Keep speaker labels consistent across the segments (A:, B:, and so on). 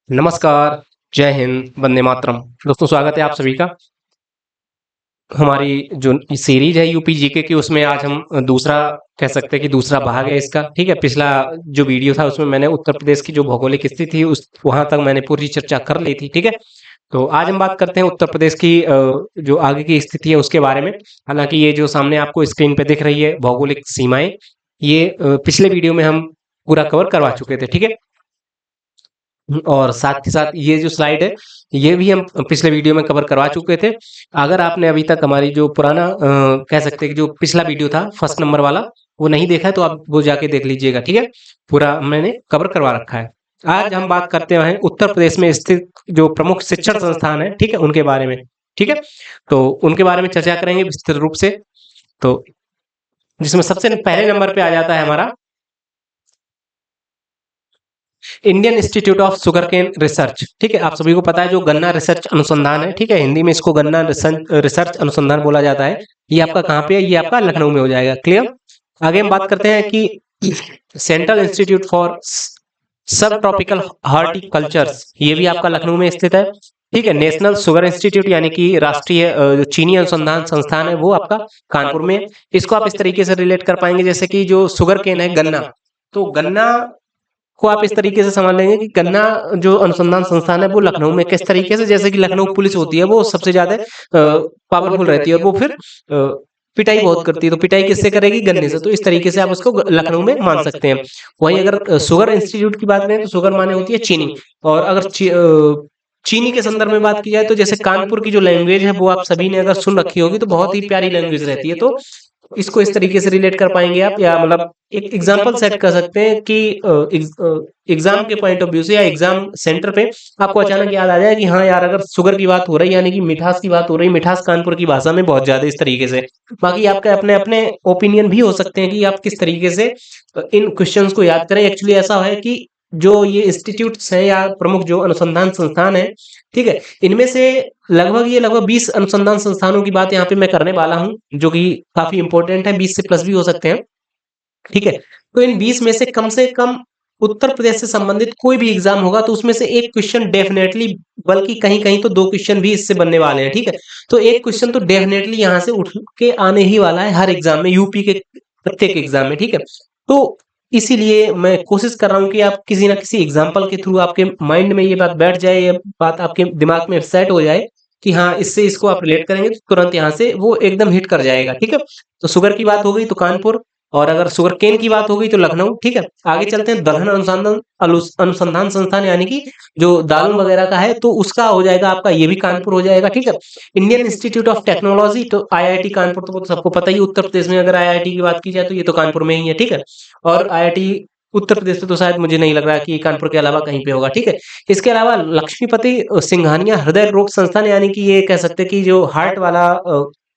A: नमस्कार, जय हिंद, वंदे मातरम। दोस्तों स्वागत है आप सभी का। हमारी जो सीरीज है यूपी जीके की उसमें आज हम दूसरा कह सकते हैं कि दूसरा भाग है इसका। ठीक है, पिछला जो वीडियो था उसमें मैंने उत्तर प्रदेश की जो भौगोलिक स्थिति थी उस वहां तक मैंने पूरी चर्चा कर ली थी। ठीक है, तो आज हम बात करते हैं उत्तर प्रदेश की जो आगे की स्थिति है उसके बारे में। हालांकि ये जो सामने आपको स्क्रीन पे दिख रही है भौगोलिक सीमाएं, ये पिछले वीडियो में हम पूरा कवर करवा चुके थे। ठीक है, और साथ ही साथ ये जो स्लाइड है ये भी हम पिछले वीडियो में कवर करवा चुके थे। अगर आपने अभी तक हमारी जो पुराना कह सकते हैं कि जो पिछला वीडियो था फर्स्ट नंबर वाला वो नहीं देखा है तो आप वो जाके देख लीजिएगा। ठीक है, पूरा मैंने कवर करवा रखा है। आज हम बात करते हैं उत्तर प्रदेश में स्थित जो प्रमुख शिक्षण संस्थान है, ठीक है, उनके बारे में। ठीक है, तो उनके बारे में चर्चा करेंगे विस्तृत रूप से। तो जिसमें सबसे पहले नंबर पे आ जाता है हमारा Indian institute of sugar cane research. ठीक है, आप सभी को पता है जो गन्ना रिसर्च अनुसंधान है। ठीक है, हिंदी में इसको गन्ना रिसर्च अनुसंधान बोला जाता है। ये आपका कहाँ पे है? ये आपका लखनऊ में हो जाएगा। क्लियर। आगे हम बात करते हैं कि सेंट्रल इंस्टीट्यूट फॉर सब ट्रॉपिकल हॉर्टिकल्चर्स, ये भी आपका लखनऊ में स्थित है। ठीक है, नेशनल शुगर इंस्टीट्यूट यानी कि राष्ट्रीय जो चीनी अनुसंधान संस्थान है वो आपका कानपुर में। इसको आप इस तरीके से रिलेट कर पाएंगे जैसे कि जो शुगर केन है गन्ना, तो गन्ना को आप इस तरीके से समझ लेंगे कि गन्ना जो अनुसंधान संस्थान है वो लखनऊ में। किस तरीके से? जैसे कि लखनऊ पुलिस होती है वो सबसे ज्यादा पावरफुल रहती है और वो फिर पिटाई बहुत करती है, तो पिटाई किससे करेगी? गन्ने से। तो इस तरीके से आप उसको लखनऊ में मान सकते हैं। वहीं अगर शुगर इंस्टीट्यूट की बात करें तो शुगर माने होती है चीनी। और अगर चीनी के संदर्भ में बात की जाए तो जैसे कानपुर की जो लैंग्वेज है वो आप सभी ने अगर सुन रखी होगी तो बहुत ही प्यारी लैंग्वेज रहती है। तो इसको इस तरीके से रिलेट कर पाएंगे आप, या मतलब एक एग्जांपल सेट कर सकते हैं कि एग्जाम के पॉइंट ऑफ व्यू से या एग्जाम सेंटर पे आपको अचानक याद आ जाए कि हाँ यार अगर शुगर की बात हो रही है यानी कि मिठास की बात हो रही है, मिठास कानपुर की भाषा में बहुत ज्यादा इस तरीके से। बाकी आपके अपने अपने ओपिनियन भी हो सकते हैं कि आप किस तरीके से इन क्वेश्चंस को याद करें। एक्चुअली ऐसा है कि जो ये इंस्टीट्यूट्स हैं या प्रमुख जो अनुसंधान संस्थान है, ठीक है, इनमें से लगभग 20 अनुसंधान संस्थानों की बात यहाँ पे मैं करने वाला हूँ जो कि काफी इंपॉर्टेंट है। 20 से प्लस भी हो सकते हैं। ठीक है, तो इन 20 में से कम उत्तर प्रदेश से संबंधित कोई भी एग्जाम होगा तो उसमें से एक क्वेश्चन डेफिनेटली, बल्कि कहीं कहीं तो 2 क्वेश्चन भी इससे बनने वाले हैं। ठीक है, तो एक क्वेश्चन तो डेफिनेटली यहाँ से उठ के आने ही वाला है हर एग्जाम में, यूपी के प्रत्येक एग्जाम में। ठीक है, तो इसीलिए मैं कोशिश कर रहा हूँ कि आप किसी ना किसी एग्जाम्पल के थ्रू आपके माइंड में ये बात बैठ जाए, ये बात आपके दिमाग में सेट हो जाए कि हाँ इससे इसको आप रिलेट करेंगे तो तुरंत यहाँ से वो एकदम हिट कर जाएगा। ठीक है, तो शुगर की बात हो गई तो कानपुर, और अगर शुगर केन की बात हो गई तो लखनऊ। ठीक है, आगे चलते हैं दलहन अनुसंधान संस्थान यानी कि जो दालों वगैरह का है तो उसका हो जाएगा आपका, ये भी कानपुर हो जाएगा। ठीक है, इंडियन इंस्टीट्यूट ऑफ टेक्नोलॉजी तो आईआईटी कानपुर तो सबको पता ही, उत्तर प्रदेश में अगर आईआईटी की बात की जाए तो ये तो कानपुर में ही है। ठीक है, और आईआईटी उत्तर प्रदेश से तो शायद मुझे नहीं लग रहा कि कानपुर के अलावा कहीं पे होगा। ठीक है, इसके अलावा लक्ष्मीपति सिंघानिया हृदय रोग संस्थान यानी कि ये कह सकते हैं कि जो हार्ट वाला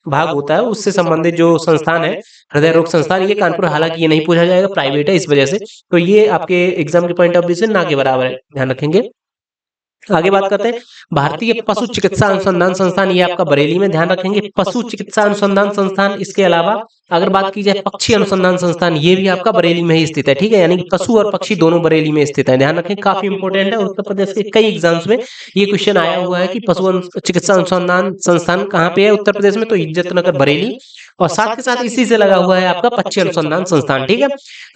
A: भाग होता है उससे संबंधित जो संस्थान है, हृदय रोग संस्थान, ये कानपुर, हालांकि ये नहीं पूछा जाएगा, प्राइवेट है इस वजह से, तो ये आपके एग्जाम के पॉइंट ऑफ व्यू से ना के बराबर है, ध्यान रखेंगे। आगे बात करते हैं भारतीय पशु चिकित्सा अनुसंधान संस्थान, ये आपका बरेली में, ध्यान रखेंगे, पशु चिकित्सा अनुसंधान संस्थान। इसके अलावा अगर बात की जाए पक्षी अनुसंधान संस्थान, ये भी आपका बरेली में ही स्थित है। ठीक है, यानी कि पशु और पक्षी दोनों बरेली में स्थित है, ध्यान रखें, काफी इंपॉर्टेंट है। उत्तर प्रदेश के कई एग्जाम्स में ये क्वेश्चन आया हुआ है कि चिकित्सा अनुसंधान संस्थान कहाँ पे है उत्तर प्रदेश में, तो इज्जत नगर बरेली, और साथ के साथ इसी से लगा हुआ है आपका पक्षी अनुसंधान संस्थान। ठीक है,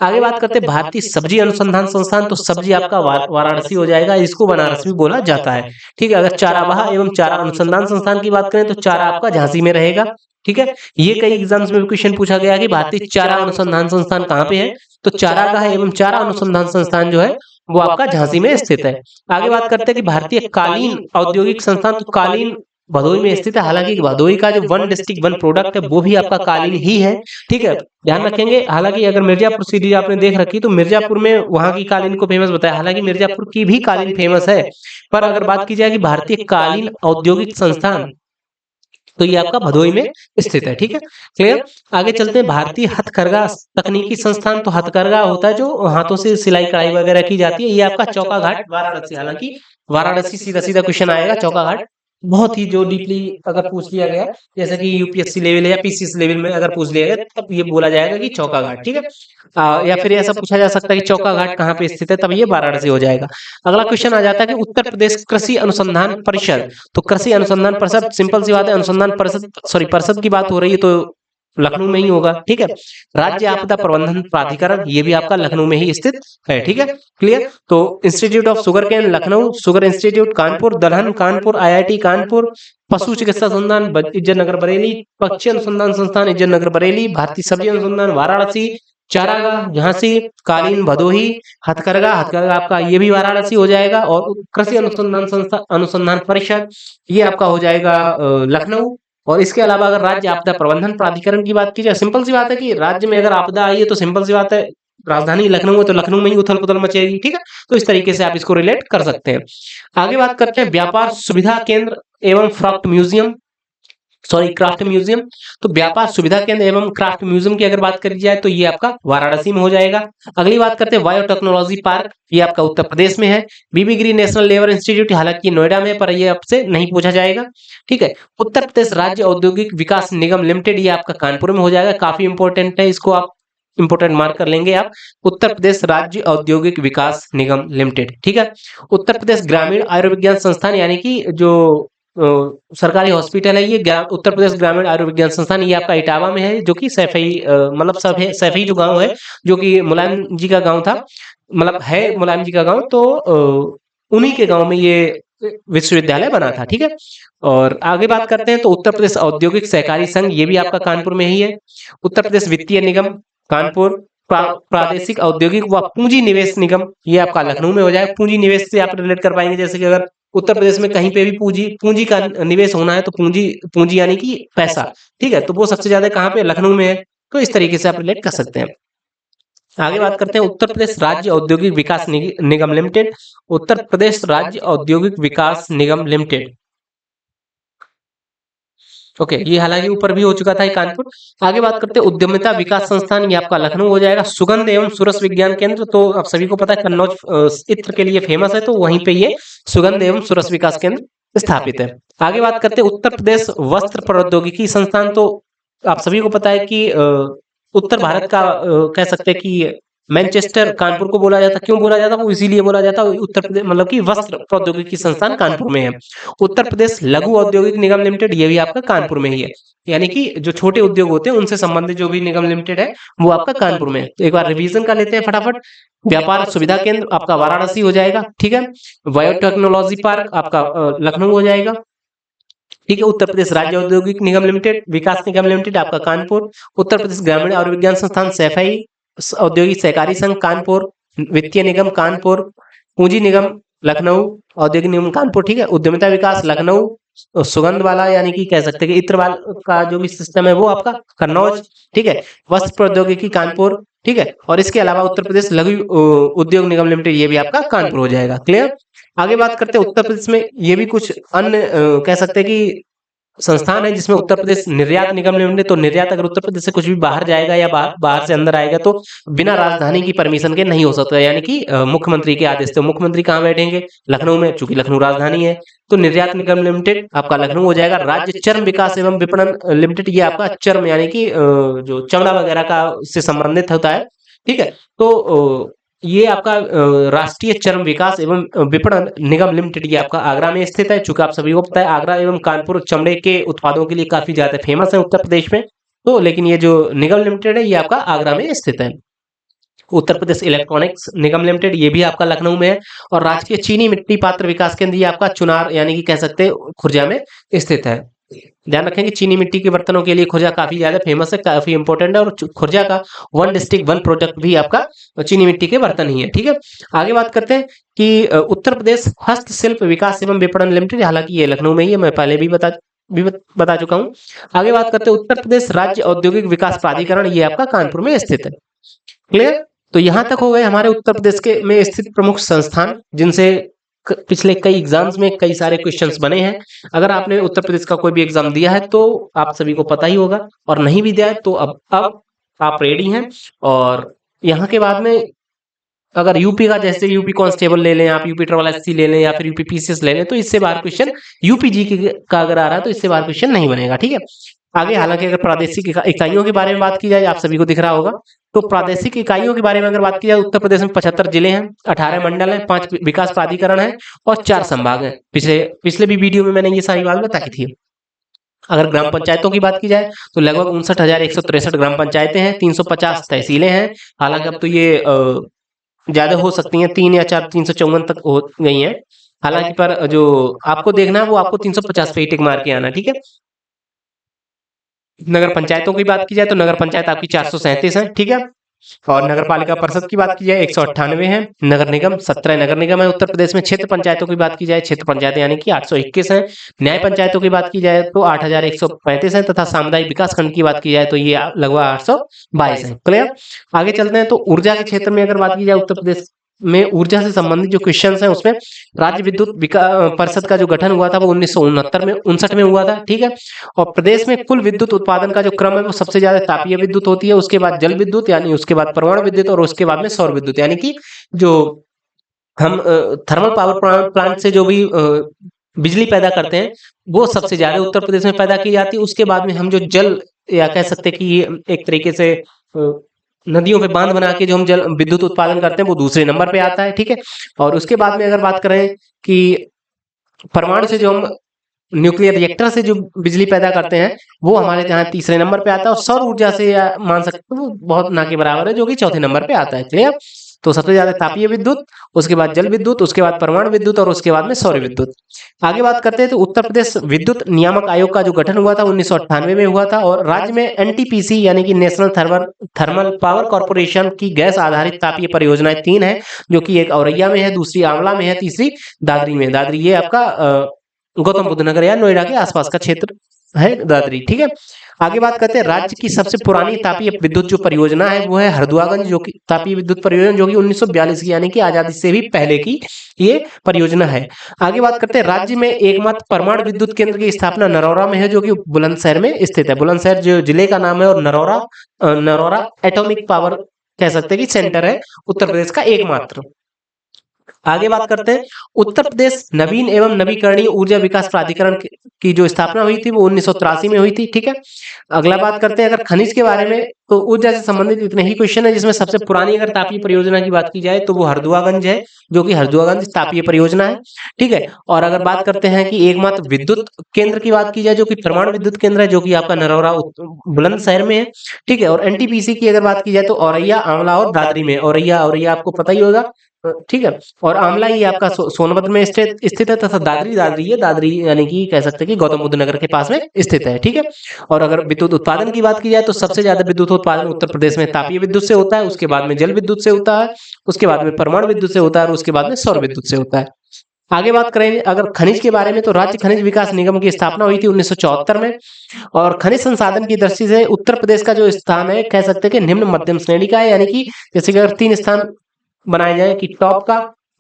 A: आगे बात करते हैं भारतीय सब्जी अनुसंधान संस्थान, तो सब्जी आपका वाराणसी हो जाएगा, इसको बनारस भी बोला जाता है। ठीक है, अगर चारागाह एवं चारा अनुसंधान संस्थान की बात करें तो चारा आपका झांसी में रहेगा। ठीक है, ये कई एग्जाम्स में क्वेश्चन पूछा गया कि भारतीय चारा अनुसंधान संस्थान कहाँ पे है, तो चारागाह एवं चारा अनुसंधान संस्थान जो है वो आपका झांसी में स्थित है। आगे बात करते हैं कि भारतीय कालीन औद्योगिक संस्थान, तो कालीन भदोई में स्थित है, हालांकि भदोई का जो वन डिस्ट्रिक्ट वन प्रोडक्ट है वो भी आपका कालीन ही है। ठीक है, ध्यान रखेंगे। हालांकि अगर मिर्जापुर सीरीज आपने देख रखी तो मिर्जापुर में वहां की कालीन को फेमस बताया, हालांकि मिर्जापुर की भी कालीन फेमस है, पर अगर बात की जाए कि भारतीय कालीन औद्योगिक संस्थान तो ये आपका भदोई में स्थित है। ठीक है, क्लियर। आगे चलते हैं भारतीय हथकरघा तकनीकी संस्थान, तो हथकरघा होता है जो हाथों से सिलाई कढ़ाई वगैरह की जाती है, ये आपका चौका घाट वाराणसी, हालांकि वाराणसी सीधा सीधा क्वेश्चन आएगा चौका घाट। बहुत ही जो डीपली अगर पूछ लिया गया, जैसे कि यूपीएससी लेवल या पीसीएस लेवल में अगर पूछ लिया गया, तब ये बोला जाएगा कि चौका घाट, ठीक है। या फिर ऐसा पूछा जा सकता है कि चौका घाट कहाँ पे स्थित है, तब ये वाराणसी हो जाएगा। अगला क्वेश्चन आ जाता है कि उत्तर प्रदेश कृषि अनुसंधान परिषद। तो कृषि अनुसंधान परिषद, सिंपल सी बात है, अनुसंधान परिषद, सॉरी परिषद की बात हो रही है तो लखनऊ में ही होगा, ठीक है। राज्य आपदा प्रबंधन प्राधिकरण, ये भी आपका लखनऊ में ही स्थित है, ठीक है। क्लियर। तो institute of sugar cane Lucknow, sugar institute Kanpur, दलहन कानपुर, आईआईटी कानपुर, पशु चिकित्सा संस्थान इज्जत नगर बरेली, पक्षी अनुसंधान संस्थान इज्जत नगर बरेली, भारतीय सब्जी अनुसंधान वाराणसी, चारागाह झांसी, कालीन भदोही, हथकरघा, हथकरघा आपका ये भी वाराणसी हो जाएगा, और कृषि अनुसंधान संस्था अनुसंधान परिषद ये आपका हो जाएगा लखनऊ। और इसके अलावा अगर राज्य आपदा प्रबंधन प्राधिकरण की बात की जाए, सिंपल सी बात है कि राज्य में अगर आपदा आई है तो सिंपल सी बात है, राजधानी लखनऊ है तो लखनऊ में ही उथल पुथल मचेगी, ठीक है। तो इस तरीके से आप इसको रिलेट कर सकते हैं। आगे बात करते हैं व्यापार सुविधा केंद्र एवं craft museum, sorry craft museum. तो व्यापार सुविधा केंद्र एवं क्राफ्ट म्यूजियम की अगर बात करी जाए तो ये आपका वाराणसी में हो जाएगा। अगली बात करते हैं बायोटेक्नोलॉजी पार्क, ये आपका उत्तर प्रदेश में है। बीबी गिरी नेशनल लेबर इंस्टीट्यूट हालांकि नोएडा में, पर ये आपसे नहीं पूछा जाएगा, ठीक है। उत्तर प्रदेश राज्य औद्योगिक विकास निगम लिमिटेड, ये आपका कानपुर में हो जाएगा, काफी इंपॉर्टेंट है, इसको आप इंपोर्टेंट मार्क कर लेंगे आप। उत्तर प्रदेश राज्य औद्योगिक विकास निगम लिमिटेड, ठीक है। उत्तर प्रदेश ग्रामीण आयुर्विज्ञान संस्थान, यानी कि जो सरकारी हॉस्पिटल है, ये उत्तर प्रदेश ग्रामीण आयुर्विज्ञान संस्थान, ये आपका इटावा में है, जो कि सैफई मतलब सैफई जो गांव है, जो कि मुलायम जी का गांव था, मतलब है मुलायम जी का गांव, तो उन्हीं के गांव में ये विश्वविद्यालय बना था, ठीक है। और आगे बात करते हैं तो उत्तर प्रदेश औद्योगिक सहकारी संघ, ये भी आपका कानपुर में ही है। उत्तर प्रदेश वित्तीय निगम कानपुर, प्रादेशिक औद्योगिक व पूंजी निवेश निगम, ये आपका लखनऊ में हो जाए। पूंजी निवेश से आप रिलेट कर पाएंगे, जैसे कि अगर उत्तर प्रदेश में कहीं पे भी पूंजी पूंजी का निवेश होना है तो पूंजी पूंजी यानी कि पैसा, ठीक है, तो वो सबसे ज्यादा कहाँ पे, लखनऊ में है। तो इस तरीके से आप रिलेट कर सकते हैं। आगे बात करते हैं उत्तर प्रदेश राज्य औद्योगिक विकास निगम लिमिटेड, उत्तर प्रदेश राज्य औद्योगिक विकास निगम लिमिटेड, ओके, ये हालांकि ऊपर भी हो चुका था ये कानपुर। आगे बात करते हैं उद्यमिता विकास संस्थान, ये आपका लखनऊ हो जाएगा। सुगंध एवं सुरस विज्ञान केंद्र, तो आप सभी को पता है कन्नौज इत्र के लिए फेमस है, तो वहीं पे ये सुगंध एवं सुरस विकास केंद्र स्थापित है। आगे बात करते हैं उत्तर प्रदेश वस्त्र प्रौद्योगिकी संस्थान, तो आप सभी को पता है कि उत्तर भारत का कह सकते हैं कि मैनचेस्टर कानपुर को बोला जाता, क्यों बोला जाता, वो इसीलिए बोला जाता, उत्तर प्रदेश मतलब कि वस्त्र प्रौद्योगिकी संस्थान कानपुर में है। उत्तर प्रदेश लघु औद्योगिक निगम लिमिटेड, ये भी आपका कानपुर में ही है, यानी कि जो छोटे उद्योग होते हैं उनसे संबंधित जो भी निगम लिमिटेड है वो आपका कानपुर में है। तो एक बार रिवीजन कर लेते हैं फटाफट। व्यापार सुविधा केंद्र आपका वाराणसी हो जाएगा, ठीक है। बायोटेक्नोलॉजी पार्क आपका लखनऊ हो जाएगा, ठीक है। उत्तर प्रदेश राज्य औद्योगिक निगम लिमिटेड विकास निगम लिमिटेड आपका कानपुर। उत्तर प्रदेश ग्रामीण और विज्ञान संस्थान सैफई औद्योगिक सहकारी संघ कानपुर, वित्तीय निगम कानपुर, पूंजी निगम लखनऊ, औद्योगिक निगम कानपुर, ठीक है। उद्यमिता विकास लखनऊ, सुगंध वाला यानी कि कह सकते हैं कि इत्र वाला का जो भी सिस्टम है वो आपका कन्नौज, ठीक है। वस्त्र प्रौद्योगिकी कानपुर, ठीक है। और इसके अलावा उत्तर प्रदेश लघु उद्योग निगम लिमिटेड, ये भी आपका कानपुर हो जाएगा। क्लियर। आगे बात करते हैं उत्तर प्रदेश में ये भी कुछ अन्य कह सकते हैं कि संस्थान है जिसमें उत्तर प्रदेश निर्यात निगम लिमिटेड, तो निर्यात अगर उत्तर प्रदेश से कुछ भी बाहर जाएगा या बाहर से अंदर आएगा तो बिना राजधानी की परमिशन के नहीं हो सकता, यानी कि मुख्यमंत्री के आदेश से। मुख्यमंत्री कहाँ बैठेंगे, लखनऊ में, चूंकि लखनऊ राजधानी है। तो निर्यात निगम लिमिटेड आपका लखनऊ हो जाएगा। राज्य चर्म विकास एवं विपणन लिमिटेड, ये आपका चर्म यानी कि जो चमड़ा वगैरह का से संबंधित होता है, ठीक है। तो ये आपका राष्ट्रीय चर्म विकास एवं विपणन निगम लिमिटेड, ये आपका आगरा में स्थित है। चूंकि आप सभी को पता है आगरा एवं कानपुर चमड़े के उत्पादों के लिए काफी ज्यादा फेमस है उत्तर प्रदेश में, तो लेकिन ये जो निगम लिमिटेड है ये आपका आगरा में स्थित है। उत्तर प्रदेश इलेक्ट्रॉनिक्स निगम लिमिटेड, ये भी आपका लखनऊ में है। और राजकीय चीनी मिट्टी पात्र विकास केंद्र, ये आपका चुनार यानी कि कह सकते हैं खुर्जा में स्थित है। ध्यान रखें कि चीनी मिट्टी के बर्तनों के लिए खुर्जा काफी ज्यादा फेमस है, काफी इंपॉर्टेंट है, और खुर्जा का वन डिस्ट्रिक्ट वन प्रोडक्ट भी आपका चीनी मिट्टी के बर्तन ही है, ठीक है। आगे बात करते हैं कि उत्तर प्रदेश हस्तशिल्प विकास एवं विपणन लिमिटेड, हालांकि ये लखनऊ में ही है, मैं पहले भी बता चुका हूँ। आगे बात करते हैं उत्तर प्रदेश राज्य औद्योगिक विकास प्राधिकरण, ये आपका कानपुर में स्थित है। क्लियर। तो यहाँ तक हो गए हमारे उत्तर प्रदेश के में स्थित प्रमुख संस्थान, जिनसे पिछले कई एग्जाम्स में कई सारे क्वेश्चंस बने हैं। अगर आपने उत्तर प्रदेश का कोई भी एग्जाम दिया है तो आप सभी को पता ही होगा, और नहीं भी दिया है तो अब आप रेडी हैं। और यहाँ के बाद में अगर यूपी का जैसे यूपी कांस्टेबल ले लें आप, यूपी ट्रिपल एससी ले लें या फिर यूपी पीसीएस ले लें, तो इससे बाहर क्वेश्चन यूपी जी का अगर आ रहा है तो इससे बाहर क्वेश्चन नहीं बनेगा, ठीक है। आगे हालांकि अगर प्रादेशिक इकाइयों के बारे में बात की जाए, आप सभी को दिख रहा होगा, तो प्रादेशिक इकाइयों के बारे में अगर बात की जाए, उत्तर प्रदेश में 75 जिले हैं, 18 मंडल हैं, 5 विकास प्राधिकरण है और 4 संभाग हैं। पिछले पिछले भी वीडियो में मैंने ये सारी बात बताई थी। अगर ग्राम पंचायतों की बात की जाए तो लगभग 59,163 ग्राम पंचायतें हैं, 350 तहसीलें हैं। हालांकि अब तो ये ज्यादा हो सकती हैं, 3 या 4 354 तक हो गई हैं। हालांकि पर जो आपको देखना है वो आपको 350 पे ही टिक मार के आना, ठीक है। नगर पंचायतों की बात की जाए तो नगर पंचायत आपकी 437 है, ठीक है। और नगर पालिका परिषद की बात की जाए 198 है। नगर निगम 17 नगर निगम है उत्तर प्रदेश में। क्षेत्र पंचायतों की बात की जाए, क्षेत्र पंचायतें यानी कि 821 है। न्याय पंचायतों की बात की जाए तो 8135 है तथा सामुदायिक विकास खंड की बात की जाए तो ये लगभग 822 है। क्लियर। आगे चलते हैं तो ऊर्जा के क्षेत्र में अगर बात की जाए, उत्तर प्रदेश में ऊर्जा से संबंधित जो क्वेश्चंस हैं उसमें राज्य विद्युत परिषद का जो गठन हुआ था वो 1969 में हुआ था, ठीक है। और प्रदेश में कुल विद्युत उत्पादन का जो क्रम है वो सबसे ज्यादा तापीय विद्युत होती है, उसके बाद जल विद्युत यानी उसके बाद परमाणु विद्युत और उसके बाद में सौर विद्युत, यानी कि जो हम थर्मल पावर प्लांट से जो भी बिजली पैदा करते हैं वो सबसे ज्यादा उत्तर प्रदेश में पैदा की जाती है। उसके बाद में हम जो जल या कह सकते हैं कि ये एक तरीके से नदियों पे बांध बना के जो हम जल विद्युत उत्पादन करते हैं वो दूसरे नंबर पे आता है, ठीक है। और उसके बाद में अगर बात करें कि परमाणु से जो हम न्यूक्लियर रिएक्टर से जो बिजली पैदा करते हैं वो हमारे यहाँ तीसरे नंबर पे आता है। और सौर ऊर्जा से मान सकते हो वो बहुत ना के बराबर है जो कि चौथे नंबर पे आता है, क्लियर। तो सबसे ज्यादा तापीय विद्युत, उसके बाद जल विद्युत, उसके बाद परमाणु विद्युत और उसके बाद में सौर विद्युत। आगे बात करते हैं तो उत्तर प्रदेश विद्युत नियामक आयोग का जो गठन हुआ था 1998 में हुआ था। और राज्य में एनटीपीसी यानी कि नेशनल थर्मल पावर कॉर्पोरेशन की गैस आधारित तापीय परियोजनाएं 3 है, जो कि एक औरैया में है, दूसरी आंवला में है, तीसरी दादरी में। दादरी ये आपका गौतम बुद्ध नगर या नोएडा के आसपास का क्षेत्र है दादरी, ठीक है। आगे बात करते हैं राज्य की सबसे पुरानी तापीय विद्युत जो परियोजना है वो है हरदुआगंज जो कि तापीय विद्युत परियोजना जो कि 1942 की यानी कि आजादी से भी पहले की ये परियोजना है। आगे बात करते हैं राज्य में एकमात्र परमाणु विद्युत केंद्र की स्थापना नरौरा में है जो कि बुलंदशहर में स्थित है। बुलंदशहर जो जिले का नाम है और नरौरा एटॉमिक पावर कह सकते हैं कि सेंटर है उत्तर प्रदेश का एकमात्र। आगे बात करते हैं उत्तर प्रदेश नवीन एवं नवीकरणीय ऊर्जा विकास प्राधिकरण की जो स्थापना हुई थी वो 1983 में हुई थी, ठीक है। अगला बात करते हैं अगर खनिज के बारे में तो ऊर्जा से संबंधित इतने ही क्वेश्चन है, जिसमें सबसे पुरानी अगर तापीय परियोजना की बात की जाए तो वो हरदुआगंज है जो कि हरदुआगंज तापीय परियोजना है, ठीक है। और अगर बात करते हैं कि एकमात्र विद्युत केंद्र की बात की जाए जो कि परमाणु विद्युत केंद्र है जो कि आपका नरौरा बुलंदशहर में है, ठीक है। और एनटीपीसी की अगर बात की जाए तो औरैया, आंवला और दादरी में। औरैया आपको पता ही होगा, ठीक है। और आंवला ये आपका सोनभद्र में स्थित है तथा दादरी यानी कि कह सकते हैं कि गौतम बुद्ध नगर के पास में स्थित है, ठीक है। और अगर विद्युत उत्पादन की बात की जाए तो सबसे ज्यादा विद्युत उत्पादन उत्तर प्रदेश में तापीय विद्युत से होता है, उसके बाद में जल विद्युत से होता है, उसके बाद में परमाणु विद्युत से होता है और उसके बाद में सौर विद्युत से होता है। आगे बात करें अगर खनिज के बारे में तो राज्य खनिज विकास निगम की स्थापना हुई थी 1974 में। और खनिज संसाधन की दृष्टि से उत्तर प्रदेश का जो स्थान है कह सकते हैं कि निम्न मध्यम श्रेणी का है, यानी कि जैसे कि अगर 3 स्थान बनाए जाए कि टॉप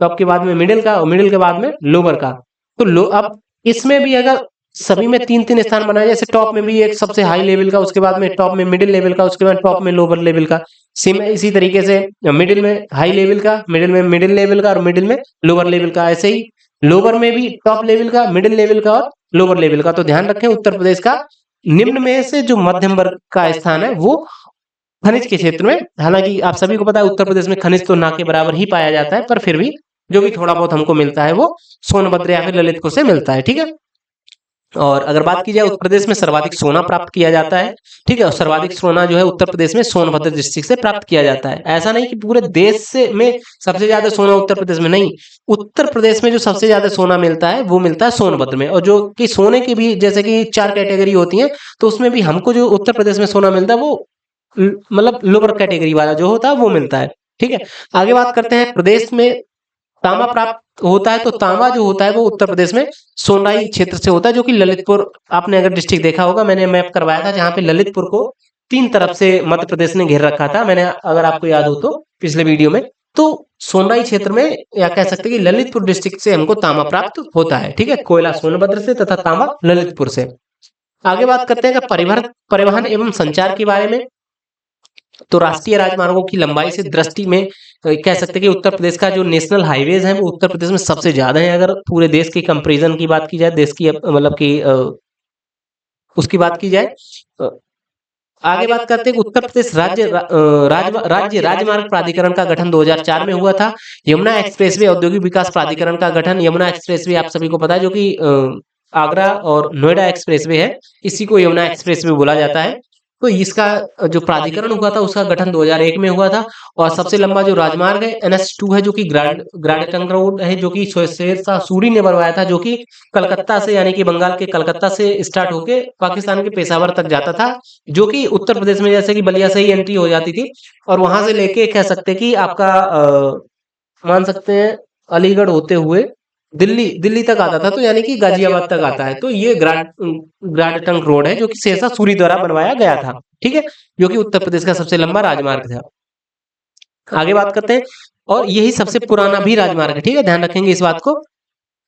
A: के बाद में मिडिल का और मिडिल के बाद में लोअर का, तो अब इसमें भी अगर सभी में 3-3 स्थान बनाए, जैसे टॉप में भी एक सबसे हाई लेवल का, उसके बाद में टॉप में मिडिल लेवल का, उसके बाद टॉप में लोअर लेवल का, सेम इसी तरीके से मिडिल में हाई लेवल का, मिडिल में मिडिल लेवल का और मिडिल में लोअर लेवल का, ऐसे ही लोअर में भी टॉप लेवल का, मिडिल लेवल का और लोअर लेवल का। तो ध्यान रखें उत्तर प्रदेश का निम्न में से जो मध्यम वर्ग का स्थान है वो खनिज के क्षेत्र में। हालांकि आप सभी को पता है उत्तर प्रदेश में खनिज तो ना के बराबर ही पाया जाता है, पर फिर भी जो भी थोड़ा बहुत हमको मिलता है वो सोनभद्र या फिर ललितपुर से मिलता है, ठीक है। और अगर बात की जाए उत्तर प्रदेश में सर्वाधिक सोना प्राप्त किया जाता है, ठीक है। और सर्वाधिक सोना जो है उत्तर प्रदेश में सोनभद्र डिस्ट्रिक्ट से प्राप्त किया जाता है। ऐसा नहीं कि पूरे देश से में सबसे ज्यादा सोना उत्तर प्रदेश में, नहीं, उत्तर प्रदेश में जो सबसे ज्यादा सोना मिलता है वो मिलता है सोनभद्र में। और जो कि सोने की भी जैसे कि 4 कैटेगरी होती है तो उसमें भी हमको जो उत्तर प्रदेश में सोना मिलता है वो मतलब लोअर कैटेगरी वाला जो होता है वो मिलता है, ठीक है। आगे बात करते हैं प्रदेश में तांबा प्राप्त होता है, तो तांबा जो होता है वो उत्तर प्रदेश में सोनराई क्षेत्र से होता है जो कि ललितपुर, आपने अगर डिस्ट्रिक्ट देखा होगा, मैंने मैप करवाया था जहाँ पे ललितपुर को 3 तरफ से मध्य प्रदेश ने घेर रखा था, मैंने अगर आपको याद हो तो पिछले वीडियो में। तो सोनराई क्षेत्र में या कह सकते हैं कि ललितपुर डिस्ट्रिक्ट से हमको तांबा प्राप्त होता है, ठीक है। कोयला सोनभद्र से तथा तांबा ललितपुर से। आगे बात करते हैं परिवहन एवं संचार के बारे में। तो राष्ट्रीय राजमार्गों की लंबाई से दृष्टि में कह सकते हैं कि उत्तर प्रदेश का जो नेशनल हाईवेज है वो उत्तर प्रदेश में सबसे ज्यादा है। अगर पूरे देश की कंपैरिजन की बात की जाए, देश की मतलब कि उसकी बात की जाए। अ, आगे बात करते हैं कि उत्तर प्रदेश राज्य राजमार्ग प्राधिकरण का गठन 2004 में हुआ था। यमुना एक्सप्रेसवे औद्योगिक विकास प्राधिकरण का गठन, यमुना एक्सप्रेसवे आप सभी को पता है जो कि आगरा और नोएडा एक्सप्रेसवे है, इसी को यमुना एक्सप्रेसवे बोला जाता है। तो इसका जो प्राधिकरण हुआ था उसका गठन 2001 में हुआ था। और सबसे लंबा जो राजमार्ग है NH2 है, जो कि ग्रांड ट्रंक रोड है, जो कि शेरशाह सूरी ने बनवाया था, जो कि कलकत्ता से यानी कि बंगाल के कलकत्ता से स्टार्ट होके पाकिस्तान के पेशावर तक जाता था, जो कि उत्तर प्रदेश में जैसे कि बलिया से ही एंट्री हो जाती थी। और वहां से लेके कह सकते हैं कि आपका मान सकते हैं अलीगढ़ होते हुए दिल्ली दिल्ली तक आता था, तो यानी कि गाजियाबाद तक आता है। तो ये ग्रांड ट्रंक रोड है जो कि शेरशाह सूरी द्वारा बनवाया गया था, ठीक है, जो कि उत्तर प्रदेश का सबसे लंबा राजमार्ग था। आगे बात करते हैं, और यही सबसे पुराना भी राजमार्ग है, ठीक है, ध्यान रखेंगे इस बात को।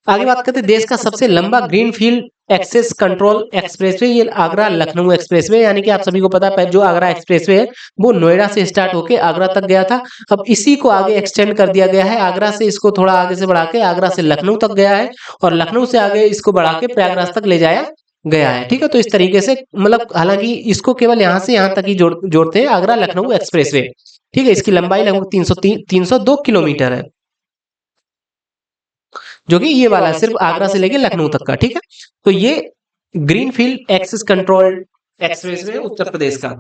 A: आगे बात करते हैं देश का सबसे लंबा ग्रीनफील्ड एक्सेस कंट्रोल एक्सप्रेसवे, ये आगरा लखनऊ एक्सप्रेसवे, यानी कि आप सभी को पता है जो आगरा एक्सप्रेसवे है वो नोएडा से स्टार्ट होके आगरा तक गया था। अब इसी को आगे एक्सटेंड कर दिया गया है, आगरा से इसको थोड़ा आगे से बढ़ा के आगरा से लखनऊ तक गया है, और लखनऊ से आगे इसको बढ़ा के प्रयागराज तक ले जाया गया है, ठीक है। तो इस तरीके से मतलब हालांकि इसको केवल यहाँ से यहाँ तक ही जोड़ते हैं, आगरा लखनऊ एक्सप्रेसवे, ठीक है। इसकी लंबाई लगभग 302 किलोमीटर है, जो कि ये वाला सिर्फ आगरा से लेके लखनऊ तक का, ठीक है। तो ये ग्रीनफील्ड एक्सेस कंट्रोल एक्सप्रेसवे है उत्तर प्रदेश का।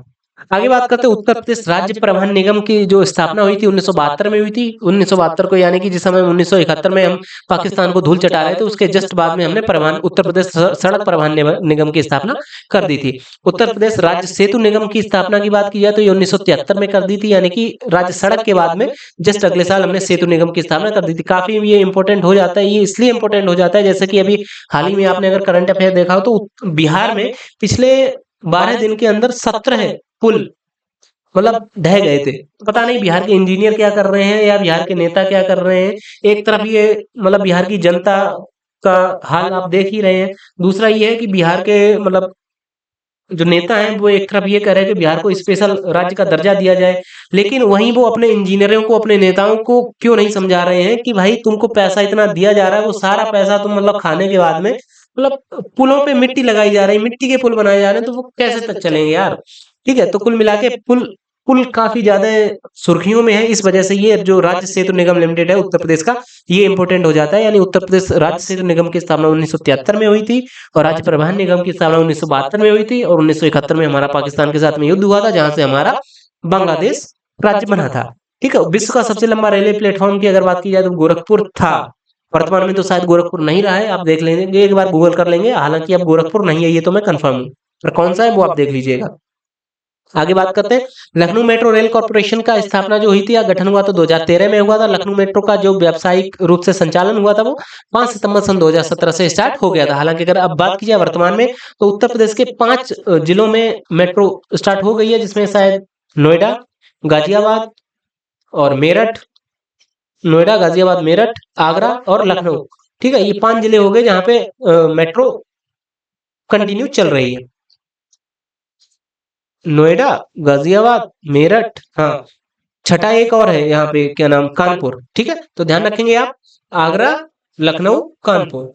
A: आगे बात करते हैं उत्तर प्रदेश राज्य परिवहन निगम की जो स्थापना हुई थी 1972 में हुई थी। 1972 को यानी कि जिस समय 1971 में हम पाकिस्तान को धूल चटा रहे थे उसके जस्ट बाद में हमने परिवहन उत्तर प्रदेश सड़क परिवहन निगम की स्थापना कर दी थी। उत्तर प्रदेश राज्य सेतु निगम की स्थापना की बात की जाए तो ये 1973 में कर दी थी, यानी कि राज्य सड़क के बाद में जस्ट अगले साल हमने सेतु निगम की स्थापना कर दी थी। काफी ये इंपॉर्टेंट हो जाता है, ये इसलिए इंपॉर्टेंट हो जाता है जैसे कि अभी हाल ही में आपने अगर करंट अफेयर देखा हो तो बिहार में पिछले 12 दिन के अंदर 17 पुल मतलब ढह गए थे। पता नहीं बिहार के इंजीनियर क्या कर रहे हैं या बिहार के नेता क्या कर रहे हैं। एक तरफ ये मतलब बिहार की जनता का हाल आप देख ही रहे हैं, दूसरा ये है कि बिहार के मतलब जो नेता हैं वो एक तरफ ये कह रहे हैं कि बिहार को स्पेशल राज्य का दर्जा दिया जाए, लेकिन वहीं वो अपने इंजीनियरों को अपने नेताओं को क्यों नहीं समझा रहे हैं कि भाई तुमको पैसा इतना दिया जा रहा है, वो सारा पैसा तुम मतलब खाने के बाद में मतलब पुलों पे मिट्टी लगाई जा रही है, मिट्टी के पुल बनाए जा रहे हैं, तो वो कैसे तक चलेंगे यार, ठीक है। तो कुल मिला के पुल पुल काफी ज्यादा सुर्खियों में है, इस वजह से ये जो राज्य सेतु निगम लिमिटेड है उत्तर प्रदेश का, ये इंपोर्टेंट हो जाता है। यानी उत्तर प्रदेश राज्य सेतु निगम की स्थापना 1973 में हुई थी और राज्य परिवहन निगम की स्थापना 1972 में हुई थी, और 1971 में हमारा पाकिस्तान के साथ में युद्ध हुआ था जहां से हमारा बांग्लादेश राज्य बना था, ठीक है। विश्व का सबसे लंबा रेलवे प्लेटफॉर्म की अगर बात की जाए तो गोरखपुर था। वर्तमान में तो शायद गोरखपुर नहीं रहा है, आप देख लेंगे एक बार गूगल कर लेंगे, हालांकि अब गोरखपुर नहीं है ये तो मैं कंफर्म हूँ, पर कौन सा है वो आप देख लीजिएगा। आगे बात करते हैं लखनऊ मेट्रो रेल कॉर्पोरेशन का स्थापना जो हुई थी या गठन हुआ तो 2013 में हुआ था। लखनऊ मेट्रो का जो व्यावसायिक रूप से संचालन हुआ था वो 5 सितंबर सन 2017 से स्टार्ट हो गया था। हालांकि अगर अब बात की जाए वर्तमान में तो उत्तर प्रदेश के 5 जिलों में मेट्रो स्टार्ट हो गई है, जिसमें शायद नोएडा, गाजियाबाद और मेरठ, नोएडा, गाजियाबाद, मेरठ, आगरा और लखनऊ, ठीक है। ये 5 जिले हो गए जहाँ पे मेट्रो कंटिन्यू चल रही है। नोएडा, गाजियाबाद, मेरठ, हाँ, छठा एक और है यहाँ पे क्या नाम, कानपुर, ठीक है। तो ध्यान रखेंगे आप, आगरा, लखनऊ, कानपुर।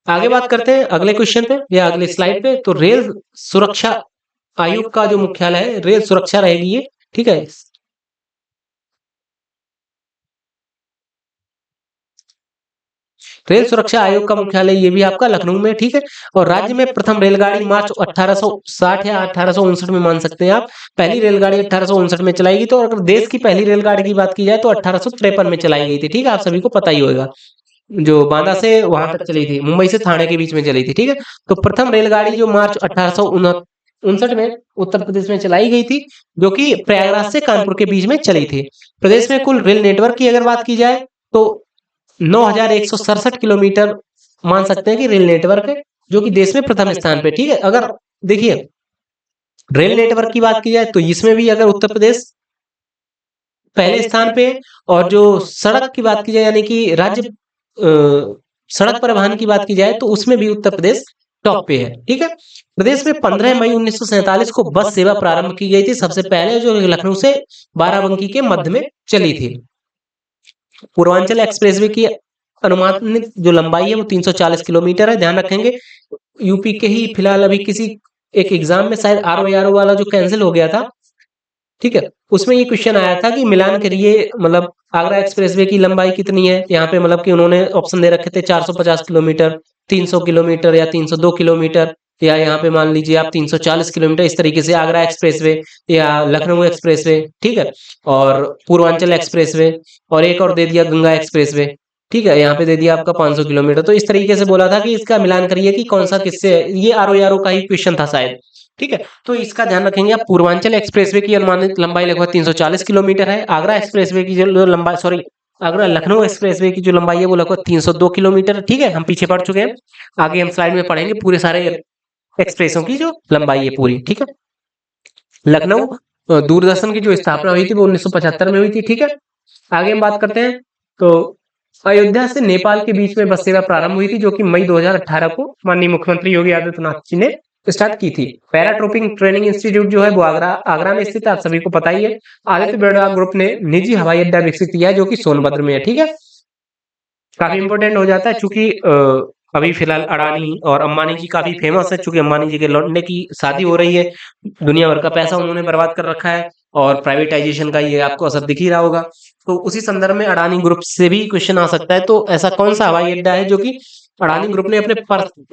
A: आगे बात करते हैं अगले क्वेश्चन पे या अगले स्लाइड पे। तो रेल सुरक्षा आयोग का जो मुख्यालय है, रेल सुरक्षा रहेगी ये, ठीक है। रेल सुरक्षा आयोग का मुख्यालय ये भी आपका लखनऊ में, ठीक है। और राज्य में प्रथम रेलगाड़ी मार्च 1860 या 1859 में मान सकते हैं आप, पहली रेलगाड़ी 1859 में चलाई गई। तो अगर देश की पहली रेलगाड़ी की बात की जाए तो 1853 में चलाई गई थी, ठीक है, आप सभी को पता ही होगा, जो बांदा से वहां तक चली थी, मुंबई से थाने के बीच में चली थी, ठीक है। तो प्रथम रेलगाड़ी जो मार्च 1859 में उत्तर प्रदेश में चलाई गई थी, जो कि प्रयागराज से कानपुर के बीच में चली थी। प्रदेश में कुल रेल नेटवर्क की अगर बात की जाए तो 9,167 किलोमीटर मान सकते हैं कि रेल नेटवर्क है, जो कि देश में प्रथम स्थान पे, ठीक है। अगर देखिए रेल नेटवर्क की बात की जाए तो इसमें भी अगर उत्तर प्रदेश पहले स्थान पे, और जो सड़क की बात की जाए यानी कि राज्य सड़क परिवहन की बात की जाए तो उसमें भी उत्तर प्रदेश टॉप पे है। ठीक है, प्रदेश में 15 मई 1947 को बस सेवा प्रारंभ की गई थी, सबसे पहले जो लखनऊ से बाराबंकी के मध्य में चली थी। पूर्वांचल एक्सप्रेसवे की अनुमानित जो लंबाई है वो 340 किलोमीटर है। ध्यान रखेंगे यूपी के ही फिलहाल अभी किसी एक एग्जाम में शायद आरओ वाला जो कैंसिल हो गया था, ठीक है, उसमें ये क्वेश्चन आया था कि मिलान करिए मतलब आगरा एक्सप्रेसवे की लंबाई कितनी है। यहाँ पे मतलब कि उन्होंने ऑप्शन दे रखे थे 450 किलोमीटर, 300 किलोमीटर या 302 किलोमीटर, या यहाँ पे मान लीजिए आप 340 किलोमीटर, इस तरीके से आगरा एक्सप्रेसवे या लखनऊ एक्सप्रेसवे, ठीक है, और पूर्वांचल एक्सप्रेसवे, और एक और दे दिया गंगा एक्सप्रेसवे, ठीक है, यहाँ पे दे दिया आपका 500 किलोमीटर। तो इस तरीके से बोला था कि इसका मिलान करिए कि कौन सा किससे है। ये आरओ का ही क्वेश्चन था शायद, ठीक है, तो इसका ध्यान रखेंगे आप। पूर्वांचल एक्सप्रेसवे की अनुमानित लंबाई लगभग 340 किलोमीटर है। आगरा एक्सप्रेसवे की जो लंबाई, सॉरी, आगरा लखनऊ एक्सप्रेसवे की जो लंबाई है वो लगभग 302 किलोमीटर। ठीक है, हम पीछे पढ़ चुके हैं, आगे हम स्लाइड में पढ़ेंगे पूरे सारे एक्सप्रेसों की जो लंबाई है पूरी। ठीक है, लखनऊ दूरदर्शन की जो स्थापना हुई थी वो 1975 में हुई थी। ठीक है, आगे हम बात करते हैं तो अयोध्या से नेपाल के बीच में बस सेवा प्रारंभ हुई थी, जो कि मई 2018 को माननीय मुख्यमंत्री योगी आदित्यनाथ जी ने स्टार्ट की थी। पैराट्रोपिंग ट्रेनिंग इंस्टीट्यूट जो है वो आगरा में स्थित है, आप सभी को पता ही है। आदित्य बिरला ग्रुप ने निजी हवाई अड्डा विकसित किया है जो कि सोनभद्र में है। ठीक है, काफी इंपोर्टेंट हो जाता है चूंकि अभी फिलहाल अडानी और अंबानी जी काफी फेमस है, चूंकि अंबानी जी के लौटने की शादी हो रही है, दुनिया भर का पैसा उन्होंने बर्बाद कर रखा है, और प्राइवेटाइजेशन का ये आपको असर दिख ही रहा होगा। तो उसी संदर्भ में अडानी ग्रुप से भी क्वेश्चन आ सकता है। तो ऐसा कौन सा हवाई अड्डा है जो कि अडानी ग्रुप ने अपने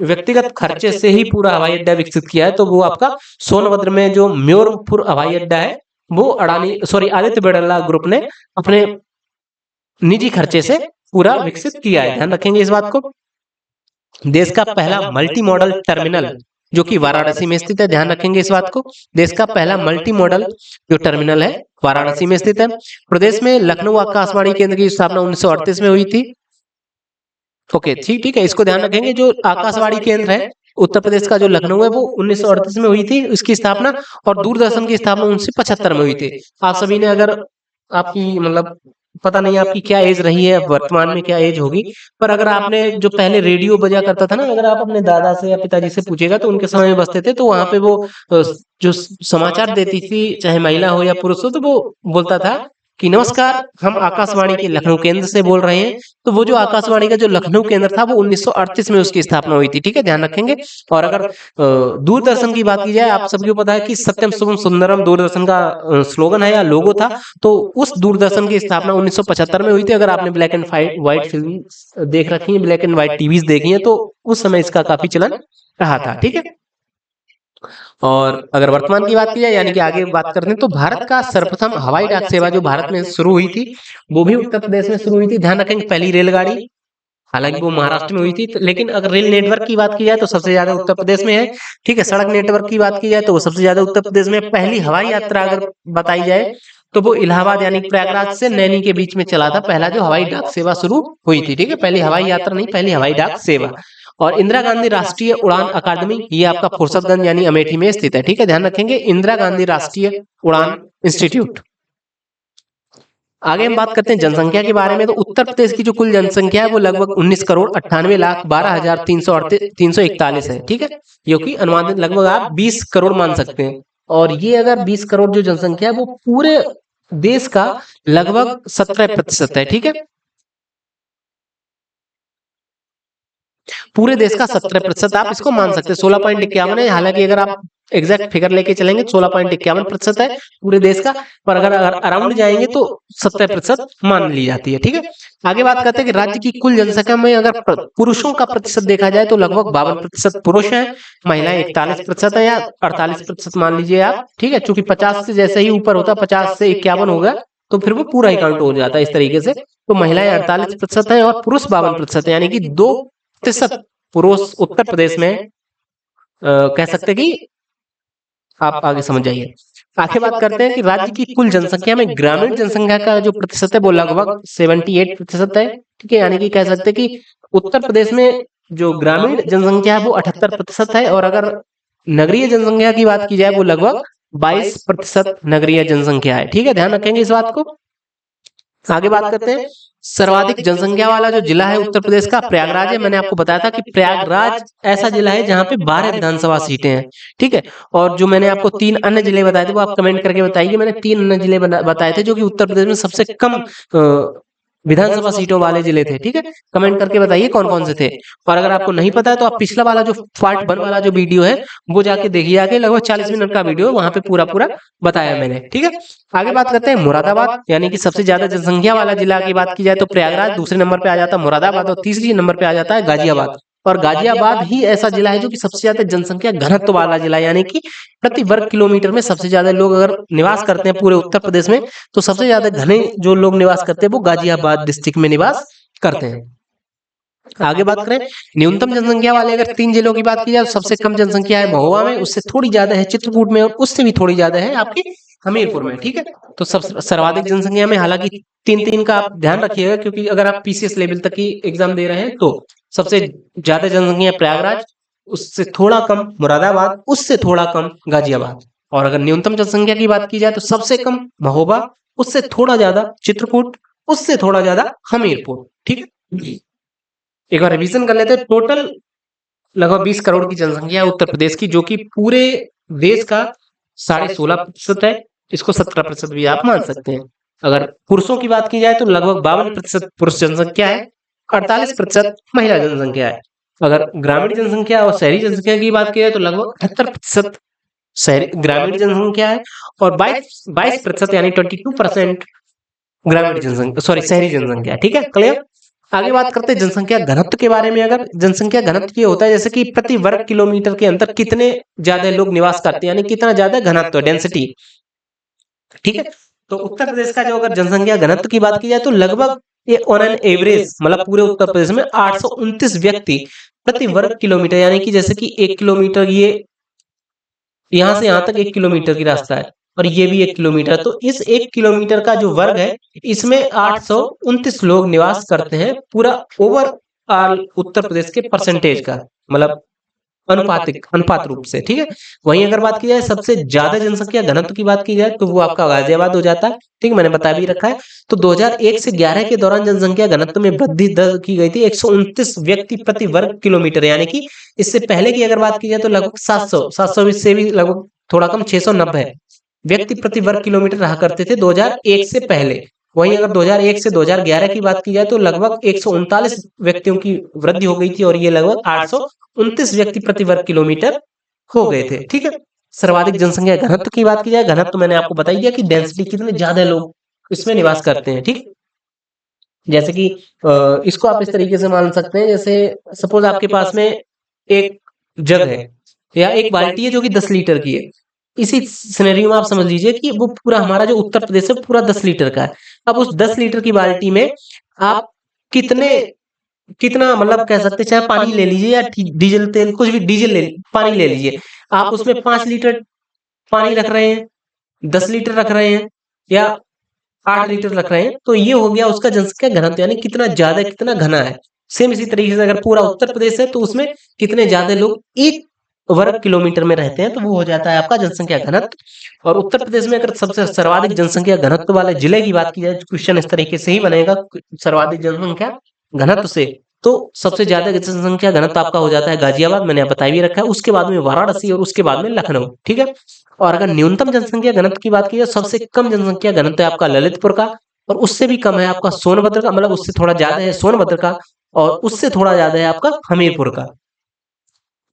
A: व्यक्तिगत खर्चे से ही पूरा हवाई अड्डा विकसित किया है? तो वो आपका सोनभद्र में जो म्योरपुर हवाई अड्डा है वो अडानी, सॉरी, आदित्य बिरला ग्रुप ने अपने निजी खर्चे से पूरा विकसित किया है। ध्यान रखेंगे इस बात को। देश का पहला मल्टी मॉडल टर्मिनल जो कि वाराणसी में स्थित है, ध्यान रखेंगे इस बात को। देश का पहला मल्टी मॉडल जो टर्मिनल है वाराणसी में स्थित है। प्रदेश में लखनऊ आकाशवाणी केंद्र की स्थापना 1938 में हुई थी। ओके, ठीक है, इसको ध्यान रखेंगे। जो आकाशवाणी केंद्र है उत्तर प्रदेश का जो लखनऊ है वो 1938 में हुई थी इसकी स्थापना, और दूरदर्शन की स्थापना 1975 में हुई थी। आप सभी ने, अगर आपकी मतलब पता नहीं आपकी क्या एज रही है, वर्तमान में क्या एज होगी, पर अगर आपने जो पहले रेडियो बजा करता था ना, अगर आप अपने दादा से या पिताजी से पूछेगा तो उनके समय में बजते थे, तो वहां पे वो जो समाचार देती थी, चाहे महिला हो या पुरुष हो, तो वो बोलता था कि नमस्कार, हम आकाशवाणी के लखनऊ केंद्र से बोल रहे हैं। तो वो जो आकाशवाणी का जो लखनऊ केंद्र था वो 1938 में उसकी स्थापना हुई थी। ठीक है, ध्यान रखेंगे। और अगर दूरदर्शन की बात की जाए, आप सबको पता है कि सत्यम शुभम सुंदरम दूरदर्शन का स्लोगन है या लोगो था। तो उस दूरदर्शन की स्थापना 1975 में हुई थी। अगर आपने ब्लैक एंड व्हाइट फिल्म देख रखी है, ब्लैक एंड व्हाइट टीवीज देखी है, तो उस समय इसका काफी चलन रहा था। ठीक है, और अगर वर्तमान की बात की जाए यानी कि आगे बात करते हैं, तो भारत का सर्वप्रथम हवाई डाक सेवा जो भारत में शुरू हुई थी वो भी उत्तर प्रदेश में शुरू हुई थी। ध्यान रखेंगे, पहली रेलगाड़ी, हालांकि वो महाराष्ट्र में हुई थी, लेकिन अगर रेल नेटवर्क की बात की जाए तो सबसे ज्यादा उत्तर प्रदेश में है। ठीक है, सड़क नेटवर्क की बात की जाए तो वो सबसे ज्यादा उत्तर प्रदेश में। पहली हवाई यात्रा अगर बताई जाए तो वो इलाहाबाद यानी प्रयागराज से नैनी के बीच में चला था, पहला जो हवाई डाक सेवा शुरू हुई थी। ठीक है, पहली हवाई यात्रा नहीं, पहली हवाई डाक सेवा। और इंदिरा गांधी राष्ट्रीय उड़ान अकादमी, ये आपका फुर्सतगंज यानी अमेठी में स्थित है। ठीक है, ध्यान रखेंगे, इंदिरा गांधी राष्ट्रीय उड़ान इंस्टीट्यूट। आगे हम बात करते हैं जनसंख्या के बारे में। तो उत्तर प्रदेश की जो कुल जनसंख्या है वो लगभग 19,98,12,341 है। ठीक है, जो कि अनुमानित लगभग आप 20 करोड़ मान सकते हैं। और ये अगर 20 करोड़ जो जनसंख्या है वो पूरे देश का लगभग 17% है। ठीक है, पूरे देश का 17% आप इसको मान सकते हैं। 16.51 है, हालांकि अगर आप एग्जैक्ट फिगर लेके चलेंगे 16.51% है पूरे देश का, पर अगर अराउंड जाएंगे तो 70% मान ली जाती है। ठीक है, आगे बात करते हैं कि राज्य की कुल जनसंख्या में अगर पुरुषों का प्रतिशत देखा जाए तो लगभग 52% पुरुष है, महिलाएं 41% है या 48% मान लीजिए आप। ठीक है, चूंकि 50 से जैसे ही ऊपर होता, 50 से 51 होगा तो फिर वो पूरा ही काउंट हो जाता है इस तरीके से। तो महिलाएं 48% है और पुरुष 52% है, यानी कि 2% पुरुष उत्तर प्रदेश में कह सकते कि आप आगे समझ जाइए। आगे बात करते हैं कि राज्य की कुल जनसंख्या में ग्रामीण जनसंख्या का जो प्रतिशत है वो लगभग 78% है। ठीक है, यानी कि कह सकते हैं कि उत्तर प्रदेश में जो ग्रामीण जनसंख्या है वो 78% है, और अगर नगरीय जनसंख्या की बात की जाए वो लगभग 22% नगरीय जनसंख्या है। ठीक है, ध्यान रखेंगे इस बात को। आगे बात करते हैं सर्वाधिक जनसंख्या वाला जो जिला है उत्तर प्रदेश का प्रयागराज है। मैंने आपको बताया था कि प्रयागराज ऐसा जिला है जहाँ पे 12 विधानसभा सीटें हैं, ठीक है। और जो मैंने आपको 3 अन्य जिले बताए थे वो आप कमेंट करके बताइए। मैंने 3 अन्य जिले बताए थे जो कि उत्तर प्रदेश में सबसे कम विधानसभा सीटों वाले जिले थे, ठीक है। कमेंट करके बताइए कौन कौन से थे। और अगर आपको नहीं पता है तो आप पिछला वाला जो पार्ट 1 वाला जो वीडियो है वो जाके देखिए, आगे लगभग 40 मिनट का वीडियो है, वहां पे पूरा पूरा बताया मैंने, ठीक है। आगे बात करते हैं मुरादाबाद, यानी कि सबसे ज्यादा जनसंख्या वाला जिला की बात की जाए तो प्रयागराज, दूसरे नंबर पे आ जाता है मुरादाबाद और तीसरी नंबर पे आ जाता है गाजियाबाद। और गाजियाबाद ही ऐसा जिला है जो कि सबसे ज्यादा जनसंख्या घनत्व वाला जिला है, यानी कि प्रति वर्ग किलोमीटर में सबसे ज्यादा लोग अगर निवास करते हैं पूरे उत्तर प्रदेश में तो सबसे ज्यादा घने जो लोग निवास करते हैं वो गाजियाबाद डिस्ट्रिक्ट में निवास करते हैं। आगे बात करें न्यूनतम जनसंख्या वाले अगर 3 जिलों की बात की जाए तो सबसे कम जनसंख्या है महोबा में, उससे थोड़ी ज्यादा है चित्रकूट में और उससे भी थोड़ी ज्यादा है आपके हमीरपुर में, ठीक है। तो सब सर्वाधिक जनसंख्या में हालांकि 3-3 का आप ध्यान रखिएगा, क्योंकि अगर आप पीसीएस लेवल तक की एग्जाम दे रहे हैं तो सबसे ज्यादा जनसंख्या प्रयागराज, उससे थोड़ा कम मुरादाबाद, उससे थोड़ा कम गाजियाबाद। और अगर न्यूनतम जनसंख्या की बात की जाए तो सबसे कम महोबा, उससे थोड़ा ज्यादा चित्रकूट, उससे थोड़ा ज्यादा हमीरपुर, ठीक है। एक बार रिवीजन कर लेते हैं। टोटल लगभग 20 करोड़ की जनसंख्या है उत्तर प्रदेश की, जो कि पूरे देश का 16.5% है। इसको 17% भी आप मान सकते हैं। अगर पुरुषों की बात की जाए तो लगभग 52% पुरुष जनसंख्या है, 48% महिला जनसंख्या है। अगर ग्रामीण जनसंख्या और शहरी जनसंख्या की बात की जाए तो लगभग 78% शहरी ग्रामीण जनसंख्या है और 22% यानी 22% ग्रामीण जनसंख्या, सॉरी शहरी जनसंख्या, ठीक है, क्लियर। आगे बात करते हैं जनसंख्या घनत्व के बारे में। अगर जनसंख्या घनत्व ये होता है जैसे कि प्रति वर्ग किलोमीटर के अंदर कितने ज्यादा लोग निवास करते हैं, यानी कितना ज्यादा घनत्व, डेंसिटी, ठीक है। तो उत्तर प्रदेश का जो अगर जनसंख्या घनत्व की बात की जाए तो लगभग ये ऑन एन एवरेज मतलब पूरे उत्तर प्रदेश में 829 व्यक्ति प्रति वर्ग किलोमीटर, यानी कि जैसे कि 1 किलोमीटर ये यहाँ से यहाँ तक 1 किलोमीटर की रास्ता है और ये भी 1 किलोमीटर, तो इस 1 किलोमीटर का जो वर्ग है इसमें 829 लोग निवास करते हैं पूरा ओवरऑल उत्तर प्रदेश के परसेंटेज का, मतलब अनुपात रूप से, ठीक है। वहीं अगर बात की जाए सबसे ज्यादा जनसंख्या घनत्व की बात की जाए तो वो आपका गाजियाबाद हो जाता है, ठीक है, मैंने बता भी रखा है। तो 2001 से 11 के दौरान जनसंख्या घनत्व में वृद्धि दर की गई थी 129 व्यक्ति प्रति वर्ग किलोमीटर, यानी कि इससे पहले की अगर बात की जाए तो लगभग 700 से भी लगभग थोड़ा कम 690 व्यक्ति प्रति वर्ग किलोमीटर रहा करते थे 2001 से पहले। वहीं अगर 2001 से 2011 की बात की जाए तो लगभग 139 व्यक्तियों की वृद्धि हो गई थी और ये लगभग 829 व्यक्ति प्रति वर्ग किलोमीटर हो गए थे, ठीक है। सर्वाधिक जनसंख्या घनत्व की बात की जाए, घनत्व मैंने आपको बता दिया कि डेंसिटी कितने ज्यादा लोग इसमें निवास करते हैं, ठीक। जैसे कि इसको आप इस तरीके से मान सकते हैं, जैसे सपोज आपके पास में एक जग है या एक बाल्टी है जो कि 10 लीटर की है। इसी सिनेरियो में आप समझ लीजिए कि वो पूरा हमारा जो उत्तर प्रदेश है पूरा 10 लीटर का है। अब उस 10 लीटर की बाल्टी में आप कितने कितना मतलब कह सकते हैं, चाहे पानी ले लीजिए या डीजल तेल कुछ भी, डीजल ले पानी ले लीजिए, आप उसमें 5 लीटर पानी रख रहे हैं, 10 लीटर रख रहे हैं या 8 लीटर रख रहे हैं, तो ये हो गया उसका जनसंख्या घनत्व, यानी कितना ज्यादा कितना घना है। सेम इसी तरीके से अगर पूरा उत्तर प्रदेश है तो उसमें कितने ज्यादा लोग एक वर्ग किलोमीटर में रहते हैं, तो वो हो जाता है आपका जनसंख्या घनत्व। और उत्तर प्रदेश में अगर सबसे सर्वाधिक जनसंख्या घनत्व वाले जिले की बात की जाए, क्वेश्चन इस तरीके से ही बनेगा, सर्वाधिक जनसंख्या घनत्व से, तो सबसे ज्यादा जनसंख्या घनत्व आपका हो जाता है गाजियाबाद, मैंने बता भी रखा है। उसके बाद में वाराणसी और उसके बाद में लखनऊ, ठीक है। और अगर न्यूनतम जनसंख्या घनत्व की बात की जाए, सबसे कम जनसंख्या घनत्व है आपका ललितपुर का और उससे भी कम है आपका सोनभद्र का, मतलब उससे थोड़ा ज्यादा है सोनभद्र का और उससे थोड़ा ज्यादा है आपका हमीरपुर का,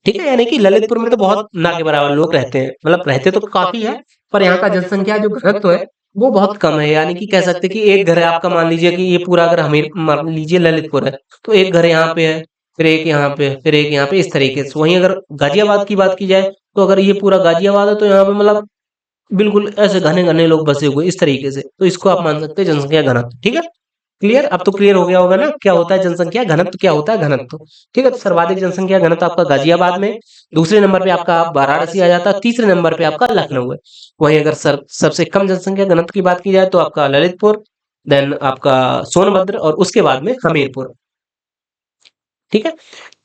A: ठीक है। यानी कि ललितपुर में तो बहुत ना के बराबर लोग रहते हैं, मतलब रहते तो काफी है, पर यहाँ का जनसंख्या जो घनत्व है वो बहुत कम है। यानी कि कह सकते हैं कि एक घर है आपका, मान लीजिए कि ये पूरा अगर हमीर मान लीजिए ललितपुर है तो एक घर यहाँ पे है, फिर एक यहाँ पे, फिर एक यहाँ पे, इस तरीके से। वहीं अगर गाजियाबाद की बात की जाए तो अगर ये पूरा गाजियाबाद है तो यहाँ पे मतलब बिल्कुल ऐसे घने घने लोग बसे हुए इस तरीके से, तो इसको आप मान सकते हैं जनसंख्या घनत्व, ठीक है। क्लियर, अब तो क्लियर हो गया होगा ना क्या होता है जनसंख्या घनत्व, क्या होता है घनत्व, ठीक है। तो सर्वाधिक जनसंख्या घनत्व आपका गाजियाबाद में, दूसरे नंबर पे आपका वाराणसी आ जाता है, तीसरे नंबर पे आपका लखनऊ है। वहीं अगर सबसे कम जनसंख्या घनत्व की बात की जाए तो आपका ललितपुर, देन आपका सोनभद्र और उसके बाद में हमीरपुर, ठीक है,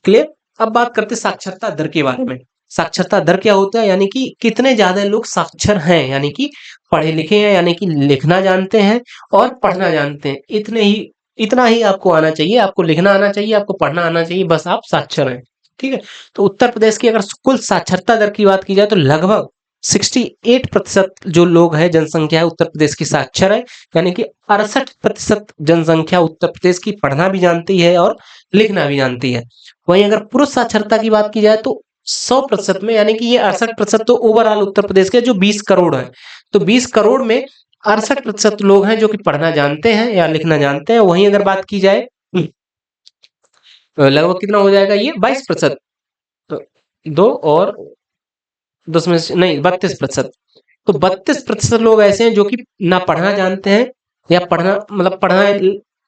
A: क्लियर। अब बात करते हैं साक्षरता दर के बारे में। साक्षरता दर क्या होता है, यानी कि कितने ज्यादा लोग साक्षर हैं, यानी कि पढ़े लिखे हैं, यानी कि लिखना जानते हैं और पढ़ना जानते हैं, इतने ही इतना ही आपको आना चाहिए, आपको लिखना आना चाहिए, आपको पढ़ना आना चाहिए, बस आप साक्षर हैं। ठीक है, तो उत्तर प्रदेश की अगर कुल साक्षरता दर की बात की जाए तो लगभग 68% जो लोग हैं, जनसंख्या है उत्तर प्रदेश की साक्षर है, यानी कि 68% जनसंख्या उत्तर प्रदेश की पढ़ना भी जानती है और लिखना भी जानती है। वहीं अगर पुरुष साक्षरता की बात की जाए तो 100% में, यानी कि ये 68% तो ओवरऑल उत्तर प्रदेश के जो 20 करोड़ है, तो 20 करोड़ में 68% लोग हैं जो कि पढ़ना जानते हैं या लिखना जानते हैं। वहीं अगर बात की जाए लगभग कितना हो जाएगा ये 22%, तो 2 और 10 में नहीं 32%, तो 32% लोग ऐसे हैं जो कि ना पढ़ना जानते हैं या पढ़ना मतलब पढ़ना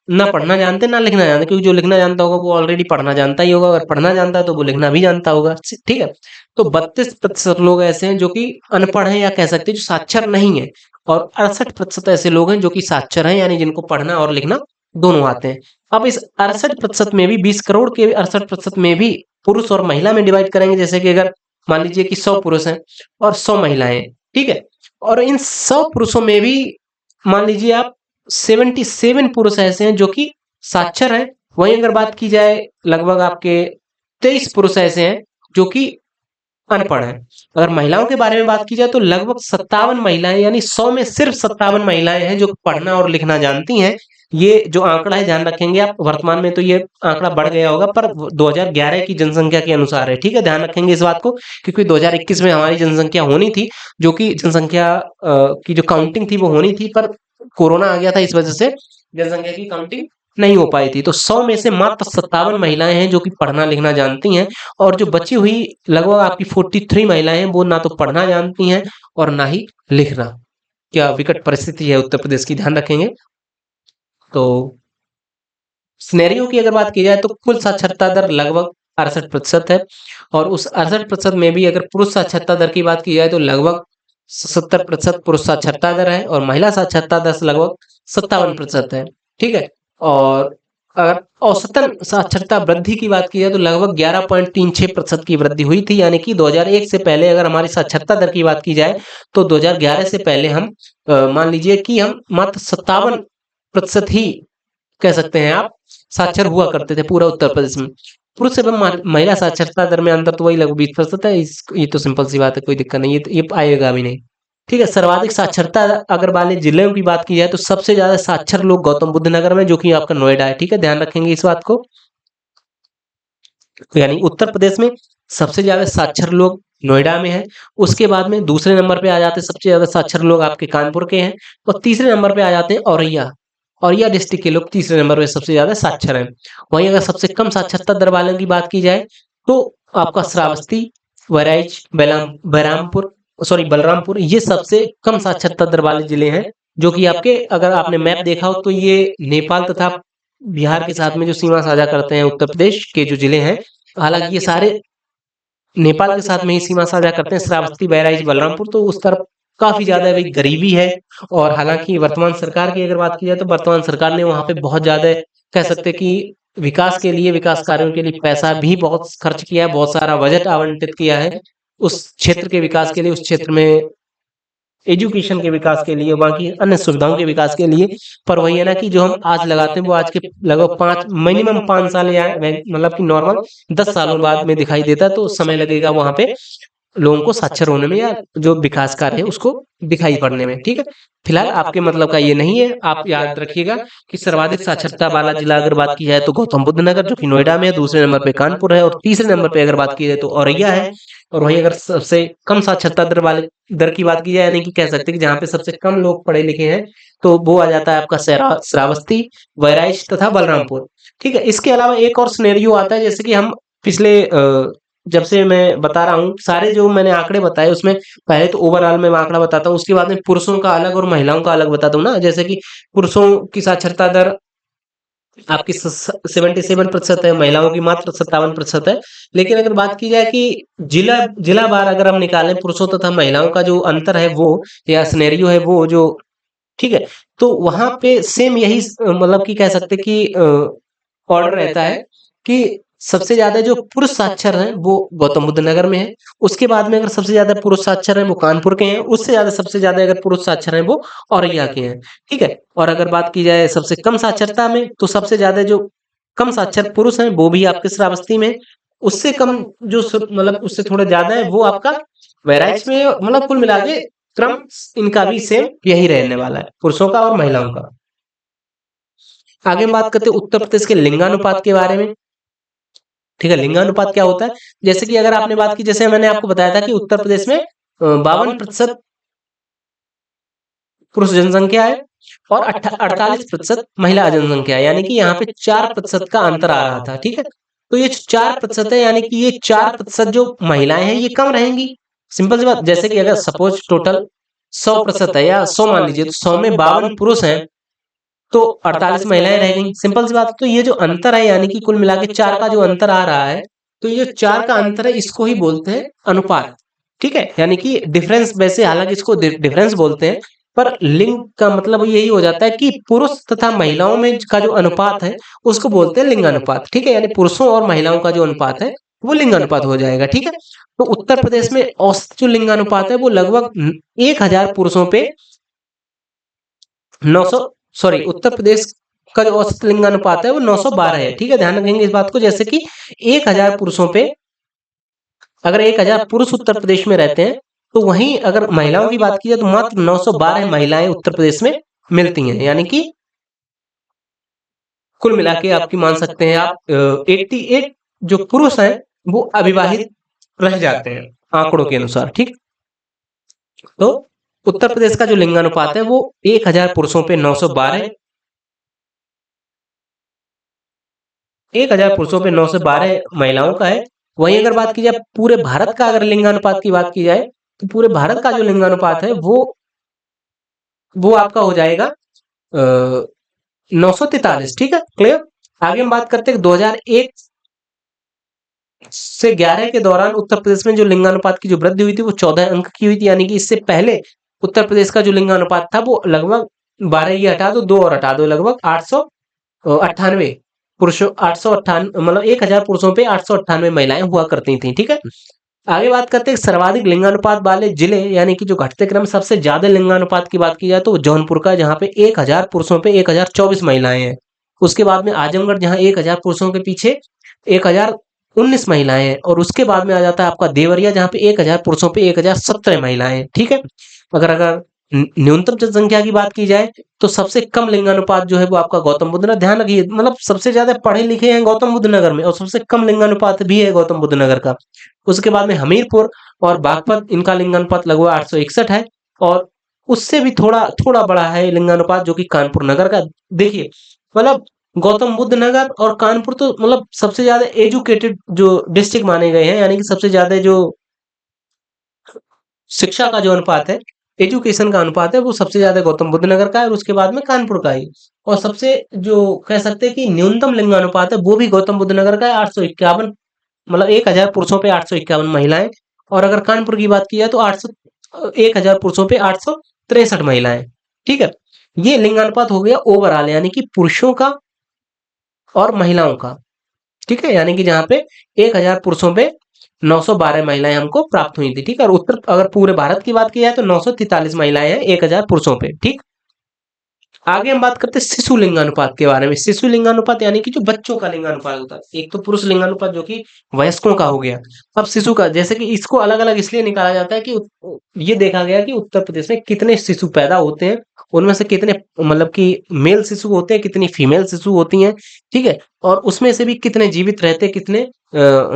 A: ना पढ़ना जानते ना लिखना जानते, क्योंकि जो लिखना जानता होगा वो ऑलरेडी पढ़ना जानता ही होगा, अगर पढ़ना जानता है तो वो लिखना भी जानता होगा। ठीक है, तो 32% लोग ऐसे हैं जो कि अनपढ़ हैं या कह सकते हैं जो साक्षर नहीं है, और 68% ऐसे लोग हैं जो कि साक्षर हैं, यानी जिनको पढ़ना और लिखना दोनों आते हैं। अब इस 68% में भी 20 करोड़ के 68% में भी पुरुष और महिला में डिवाइड करेंगे, जैसे कि अगर मान लीजिए कि 100 पुरुष हैं और 100 महिलाएं हैं, ठीक है, और इन 100 पुरुषों में भी मान लीजिए आप 77 पुरुष ऐसे हैं जो कि साक्षर हैं। वहीं अगर बात की जाए लगभग आपके 23 पुरुष ऐसे हैं जो कि अनपढ़ हैं। अगर महिलाओं के बारे में बात की जाए तो लगभग 57 महिलाएं, यानी 100 में सिर्फ 57 महिलाएं हैं जो पढ़ना और लिखना जानती हैं। ये जो आंकड़ा है ध्यान रखेंगे आप, वर्तमान में तो ये आंकड़ा बढ़ गया होगा पर 2011 की जनसंख्या के अनुसार है। ठीक है, ध्यान रखेंगे इस बात को, क्योंकि 2021 में हमारी जनसंख्या होनी थी, जो कि जनसंख्या की जो काउंटिंग थी वो होनी थी, पर कोरोना आ गया था, इस वजह से जनसंख्या की काउंटिंग नहीं हो पाई थी। तो 100 में से मात्र 57 महिलाएं हैं जो कि पढ़ना लिखना जानती हैं, और जो बची हुई लगभग आपकी 43 महिलाएं हैं वो ना तो पढ़ना जानती हैं और ना ही लिखना। क्या विकट परिस्थिति है उत्तर प्रदेश की, ध्यान रखेंगे। तो सिनेरियो की अगर बात की जाए तो कुल साक्षरता दर लगभग 68% है, और उस 68% में भी अगर पुरुष साक्षरता दर की बात की जाए तो लगभग 70% पुरुष साक्षरता दर है, और महिला साक्षरता दर लगभग 57% है। ठीक है, और अगर औसतन साक्षरता वृद्धि की बात की जाए तो लगभग 11.36% की वृद्धि हुई थी, यानी कि 2001 से पहले अगर हमारी साक्षरता दर की बात की जाए तो 2011 से पहले हम मान लीजिए कि हम मात्र 57% ही कह सकते हैं आप साक्षर हुआ करते थे पूरा उत्तर प्रदेश में। पुरुष एवं महिला साक्षरता दर में अंतर तो वही लगभग 20% है। ये तो सिंपल सी बात है, कोई दिक्कत नहीं, ये आएगा भी नहीं। ठीक है, सर्वाधिक साक्षरता अगर वाले जिलों की बात की जाए तो सबसे ज्यादा साक्षर लोग गौतम बुद्ध नगर में, जो कि आपका नोएडा है। ठीक है, ध्यान रखेंगे इस बात को, यानी उत्तर प्रदेश में सबसे ज्यादा साक्षर लोग नोएडा में है। उसके बाद में दूसरे नंबर पे आ जाते हैं सबसे ज्यादा साक्षर लोग आपके कानपुर के हैं, और तीसरे नंबर पे आ जाते हैं औरैया डिस्ट्रिक्ट के लोग तीसरे नंबर पे सबसे ज्यादा साक्षर हैं। वहीं अगर सबसे कम साक्षरता दर वालों की बात की जाए तो आपका श्रावस्ती, बहराइच, बलरामपुर, सॉरी बलरामपुर, ये सबसे कम साक्षरता दर वाले जिले हैं, जो कि आपके अगर आपने मैप देखा हो तो ये नेपाल तथा बिहार के साथ में जो सीमा साझा करते हैं उत्तर प्रदेश के जो जिले हैं, हालांकि ये सारे नेपाल के साथ में ही सीमा साझा करते हैं, श्रावस्ती, बहराइच, बलरामपुर, तो उस तरफ काफी ज्यादा भाई गरीबी है। और हालांकि वर्तमान सरकार की अगर बात की जाए तो वर्तमान सरकार ने वहां पे बहुत ज्यादा कह सकते कि विकास के लिए, विकास कार्यों के लिए पैसा भी बहुत खर्च किया है, बहुत सारा बजट आवंटित किया है उस क्षेत्र के विकास के लिए, उस क्षेत्र में एजुकेशन के विकास के लिए, बाकी अन्य सुविधाओं के विकास के लिए। पर वही है ना कि जो हम आज लगाते हैं वो आज के लगभग 5 मिनिमम 5 साल या मतलब कि नॉर्मल 10 सालों बाद में दिखाई देता है, तो समय लगेगा वहां पे लोगों को साक्षर होने में या जो विकास कार्य है उसको दिखाई पड़ने में। ठीक है, फिलहाल आपके मतलब का ये नहीं है। आप याद रखिएगा कि सर्वाधिक साक्षरता वाला जिला अगर बात की जाए तो गौतम बुद्ध नगर, जो कि नोएडा में है, दूसरे नंबर पे कानपुर है, और तीसरे नंबर पे अगर बात की जाए तो औरैया है। और वहीं अगर सबसे कम साक्षरता दर वाले दर की बात की जाए, यानी कि कह सकते हैं कि जहाँ पे सबसे कम लोग पढ़े लिखे हैं, तो वो आ जाता है आपका श्रावस्ती, बहराइच तथा बलरामपुर। ठीक है, इसके अलावा एक और सिनेरियो आता है, जैसे कि हम पिछले जब से मैं बता रहा हूँ सारे जो मैंने आंकड़े बताए उसमें पहले तो ओवरऑल मैं आंकड़ा बताता हूँ, उसके बाद में पुरुषों का अलग और महिलाओं का अलग बताता हूँ ना। जैसे कि पुरुषों की साक्षरता दर आपकी 77% है, महिलाओं की मात्र 57% है। लेकिन अगर बात की जाए कि जिला जिला बार अगर हम निकालें पुरुषों तथा महिलाओं का जो अंतर है वो, या सिनेरियो है वो जो, ठीक है, तो वहां पे सेम यही मतलब कि कह सकते कि ऑर्डर रहता है कि सबसे ज्यादा जो पुरुष साक्षर हैं वो गौतम बुद्ध नगर में है। उसके बाद में अगर सबसे ज्यादा पुरुष साक्षर हैं वो कानपुर के हैं। उससे ज्यादा सबसे ज्यादा अगर पुरुष साक्षर हैं वो औरैया के हैं। ठीक है। और अगर बात की जाए सबसे कम साक्षरता में, तो सबसे ज्यादा जो कम साक्षर पुरुष हैं वो भी आपके श्रावस्ती में। उससे कम जो मतलब उससे थोड़ा ज्यादा है वो आपका बहराइच में। मतलब कुल मिला के क्रम इनका भी सेम यही रहने वाला है, पुरुषों का और महिलाओं का। आगे हम बात करते हैं उत्तर प्रदेश के लिंगानुपात के बारे में। ठीक है, लिंगानुपात क्या होता है? जैसे कि अगर आपने बात की, जैसे मैंने आपको बताया था कि उत्तर प्रदेश में 52% पुरुष जनसंख्या है और 48% महिला जनसंख्या है, यानी कि यहाँ पे 4% का अंतर आ रहा था। ठीक है, तो ये 4% है, यानी कि ये 4% जो महिलाएं हैं ये कम रहेंगी। सिंपल सी बात, जैसे कि अगर सपोज टोटल 100% है या 100 मान लीजिए, तो 100 में 52 पुरुष हैं तो 48 महिलाएं रह गई। सिंपल सी बात है। तो ये जो अंतर है, यानी कि कुल मिला के 4 का जो अंतर आ रहा है, तो ये जो 4 का अंतर है इसको ही बोलते हैं अनुपात। ठीक है, यानी कि डिफरेंस, वैसे हालांकि इसको डिफरेंस बोलते हैं, पर लिंग का मतलब यही हो जाता है कि पुरुष तथा महिलाओं में का जो अनुपात है उसको बोलते हैं लिंगानुपात। ठीक है, यानी पुरुषों और महिलाओं का जो अनुपात है वो लिंगानुपात हो जाएगा। ठीक है, तो उत्तर प्रदेश में औसत जो लिंगानुपात है वो लगभग 1000 पुरुषों पे 900, सॉरी, उत्तर प्रदेश का जो औसत लिंगानुपात है वो 912 है। ठीक है, ध्यान रखेंगे इस बात को। जैसे कि 1000 पुरुषों पे अगर 1000 पुरुष उत्तर प्रदेश में रहते हैं, तो वहीं अगर महिलाओं की बात की जाए तो मात्र 912 महिलाएं उत्तर प्रदेश में मिलती हैं। यानी कि कुल मिला के आपकी मान सकते हैं आप 88 जो पुरुष हैं वो अविवाहित रह जाते हैं आंकड़ों के अनुसार। ठीक, तो उत्तर प्रदेश का जो लिंगानुपात है वो 1000 पुरुषों पे 912, 1000 पुरुषों पे 912 महिलाओं का है। वहीं अगर बात की जाए पूरे भारत का, अगर लिंगानुपात की बात की जाए, तो पूरे भारत का जो लिंगानुपात है वो आपका हो जाएगा 943। ठीक है, क्लियर। आगे हम बात करते हैं 2001 से 11 के दौरान उत्तर प्रदेश में जो लिंगानुपात की जो वृद्धि हुई थी वो 14 अंक की हुई थी। यानी कि इससे पहले उत्तर प्रदेश का जो लिंगानुपात था वो लगभग 12, ये हटा दो, 2 और हटा दो, लगभग 898 पुरुषों, 898 मतलब 1000 पुरुषों पे 898 महिलाएं हुआ करती थी। ठीक है, आगे बात करते हैं सर्वाधिक लिंगानुपात वाले जिले, यानी कि जो घटते क्रम सबसे ज्यादा लिंगानुपात की बात की जाए तो जौनपुर का, जहाँ पे 1000 पुरुषों पे 1024 महिलाएं हैं। उसके बाद में आजमगढ़, जहाँ 1000 पुरुषों के पीछे 1019 महिलाएं हैं। और उसके बाद में आ जाता है आपका देवरिया, जहाँ पे 1000 पुरुषों पे 1017 महिलाएं हैं। ठीक है, अगर अगर न्यूनतम जनसंख्या की बात की जाए तो सबसे कम लिंगानुपात जो है वो आपका गौतम बुद्ध नगर, ध्यान रखिए, मतलब सबसे ज्यादा पढ़े लिखे हैं गौतम बुद्ध नगर में और सबसे कम लिंगानुपात भी है गौतम बुद्ध नगर का। उसके बाद में हमीरपुर और बागपत, इनका लिंगानुपात लगभग 861 है। और उससे भी थोड़ा थोड़ा बड़ा है लिंगानुपात जो कि कानपुर नगर का। देखिए, मतलब गौतम बुद्ध नगर और कानपुर तो मतलब सबसे ज्यादा एजुकेटेड जो डिस्ट्रिक्ट माने गए हैं, यानी कि सबसे ज्यादा जो शिक्षा का जो अनुपात है, एजुकेशन का अनुपात है, वो सबसे ज्यादा गौतम बुद्ध नगर का है और उसके बाद में कानपुर का ही। और सबसे जो कह सकते हैं कि न्यूनतम लिंगानुपात है वो भी गौतम बुद्ध नगर का है, 851, मतलब 1000 पुरुषों पे 851 महिलाएं। और अगर कानपुर की बात की जाए तो 1000 पुरुषों पे 863 महिलाएं। ठीक है, ये लिंगानुपात हो गया ओवरऑल, यानी कि पुरुषों का और महिलाओं का। ठीक है, यानी कि जहाँ पे 1000 पुरुषों पे 912 महिलाएं हमको प्राप्त हुई थी। ठीक है, और उत्तर अगर पूरे भारत की बात की जाए तो 943 महिलाएं हैं 1000 पुरुषों पे। ठीक, आगे हम बात करते हैं शिशु लिंगानुपात के बारे में। शिशु लिंगानुपात यानी कि जो बच्चों का लिंगानुपात होता है। एक तो पुरुष लिंगानुपात जो कि वयस्कों का हो गया, अब शिशु का, जैसे कि इसको अलग अलग इसलिए निकाला जाता है कि ये देखा गया कि उत्तर प्रदेश में कितने शिशु पैदा होते हैं, उनमें से कितने मतलब कि मेल शिशु होते हैं, कितनी फीमेल शिशु होती हैं। ठीक है, और उसमें से भी कितने जीवित रहते हैं, कितने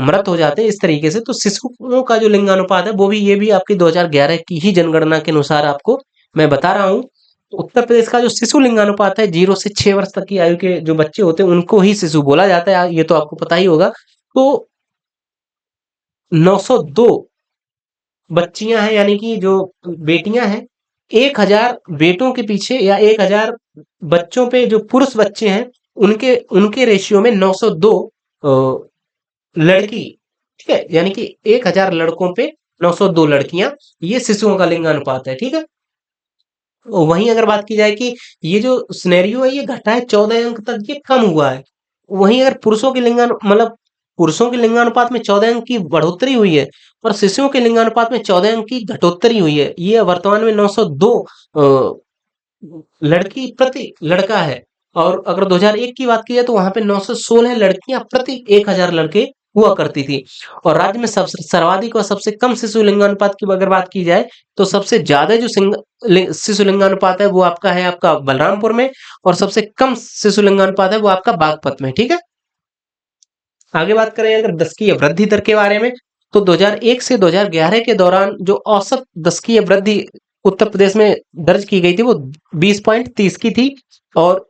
A: मृत हो जाते हैं। इस तरीके से तो शिशुओं का जो लिंगानुपात है वो भी, ये भी आपकी 2011 की ही जनगणना के अनुसार आपको मैं बता रहा हूँ। उत्तर प्रदेश का जो शिशु लिंगानुपात है, 0 से 6 वर्ष तक की आयु के जो बच्चे होते हैं उनको ही शिशु बोला जाता है, ये तो आपको पता ही होगा। तो 902 बच्चियां हैं, यानी कि जो बेटियां हैं, 1000 बेटों के पीछे या 1000 बच्चों पे जो पुरुष बच्चे हैं उनके उनके रेशियो में 902 लड़की। ठीक है, यानी कि 1000 लड़कों पे 902 लड़कियां, ये शिशुओं का लिंगानुपात है। ठीक है, वहीं अगर बात की जाए कि ये जो सिनेरियो है ये घटा है, 14 अंक तक ये कम हुआ है। वहीं अगर पुरुषों की लिंगानु मतलब पुरुषों के लिंगानुपात में 14 अंक की बढ़ोतरी हुई है और शिशुओं के लिंगानुपात में 14 अंक की घटोत्तरी हुई है। ये वर्तमान में 902 लड़की प्रति लड़का है और अगर 2001 की बात की जाए तो वहां पे 916 लड़कियां प्रति 1000 लड़के हुआ करती थी। और राज्य में सबसे सर्वाधिक और सबसे कम शिशु लिंगानुपात की अगर बात की जाए तो सबसे ज्यादा जो शिशु लिंगानुपात है वो आपका है आपका बलरामपुर में और सबसे कम शिशु लिंगानुपात है वो आपका बागपत में। ठीक है, आगे बात करें अगर दशकीय वृद्धि दर के बारे में तो 2001 से 2011 के दौरान जो औसत दशकीय वृद्धि उत्तर प्रदेश में दर्ज की गई थी वो 20.30 की थी और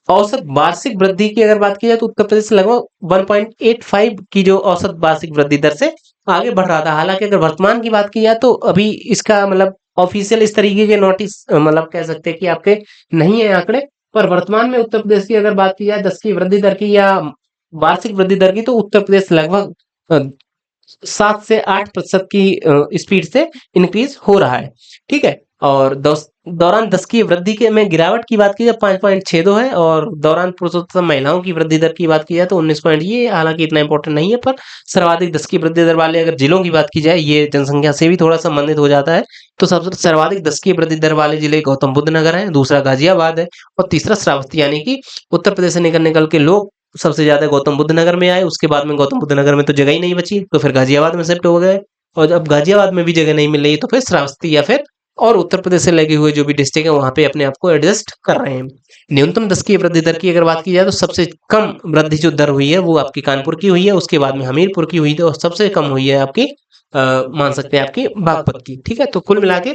A: औसत वार्षिक वृद्धि की अगर बात की जाए तो उत्तर प्रदेश लगभग 1.85 की जो औसत वार्षिक वृद्धि दर से आगे बढ़ रहा था। हालांकि अगर वर्तमान की बात की जाए तो अभी इसका मतलब ऑफिशियल इस तरीके के नोटिस मतलब कह सकते हैं कि आपके नहीं है आंकड़े, पर वर्तमान में उत्तर प्रदेश की अगर बात की जाए 10 की वृद्धि दर की या वार्षिक वृद्धि दर की तो उत्तर प्रदेश लगभग 7 से 8% की स्पीड से इंक्रीज हो रहा है। ठीक है, और दौरान 10 की वृद्धि के में गिरावट की बात की जाए 5.62 है और दौरान पुरुषोत्तम महिलाओं की वृद्धि दर की बात की जाए तो 19 पॉइंट, ये हालांकि इतना इंपॉर्टेंट नहीं है पर सर्वाधिक 10 की वृद्धि दर वाले अगर जिलों की बात की जाए ये जनसंख्या से भी थोड़ा संबंधित हो जाता है तो सबसे सर्वाधिक 10 की वृद्धि दर वाले जिले गौतम बुद्ध नगर है, दूसरा गाजियाबाद है और तीसरा श्रावस्ती, यानी कि उत्तर प्रदेश से निकल निकल के लोग सबसे ज्यादा गौतम बुद्ध नगर में आए। उसके बाद में गौतम बुद्ध नगर में तो जगह ही नहीं बची तो फिर गाजियाबाद में शिफ्ट हो गए और जब गाजियाबाद में भी जगह नहीं मिल रही तो फिर श्रावस्ती या फिर और उत्तर प्रदेश से लगे हुए जो भी डिस्ट्रिक्ट है वहां पे अपने आप को एडजस्ट कर रहे हैं। न्यूनतम 10 की वृद्धि दर की अगर बात की जाए तो सबसे कम वृद्धि जो दर हुई है वो आपकी कानपुर की हुई है, उसके बाद में हमीरपुर की हुई थी और सबसे कम हुई है आपकी मान सकते हैं आपकी बागपत की। ठीक है, तो कुल मिला के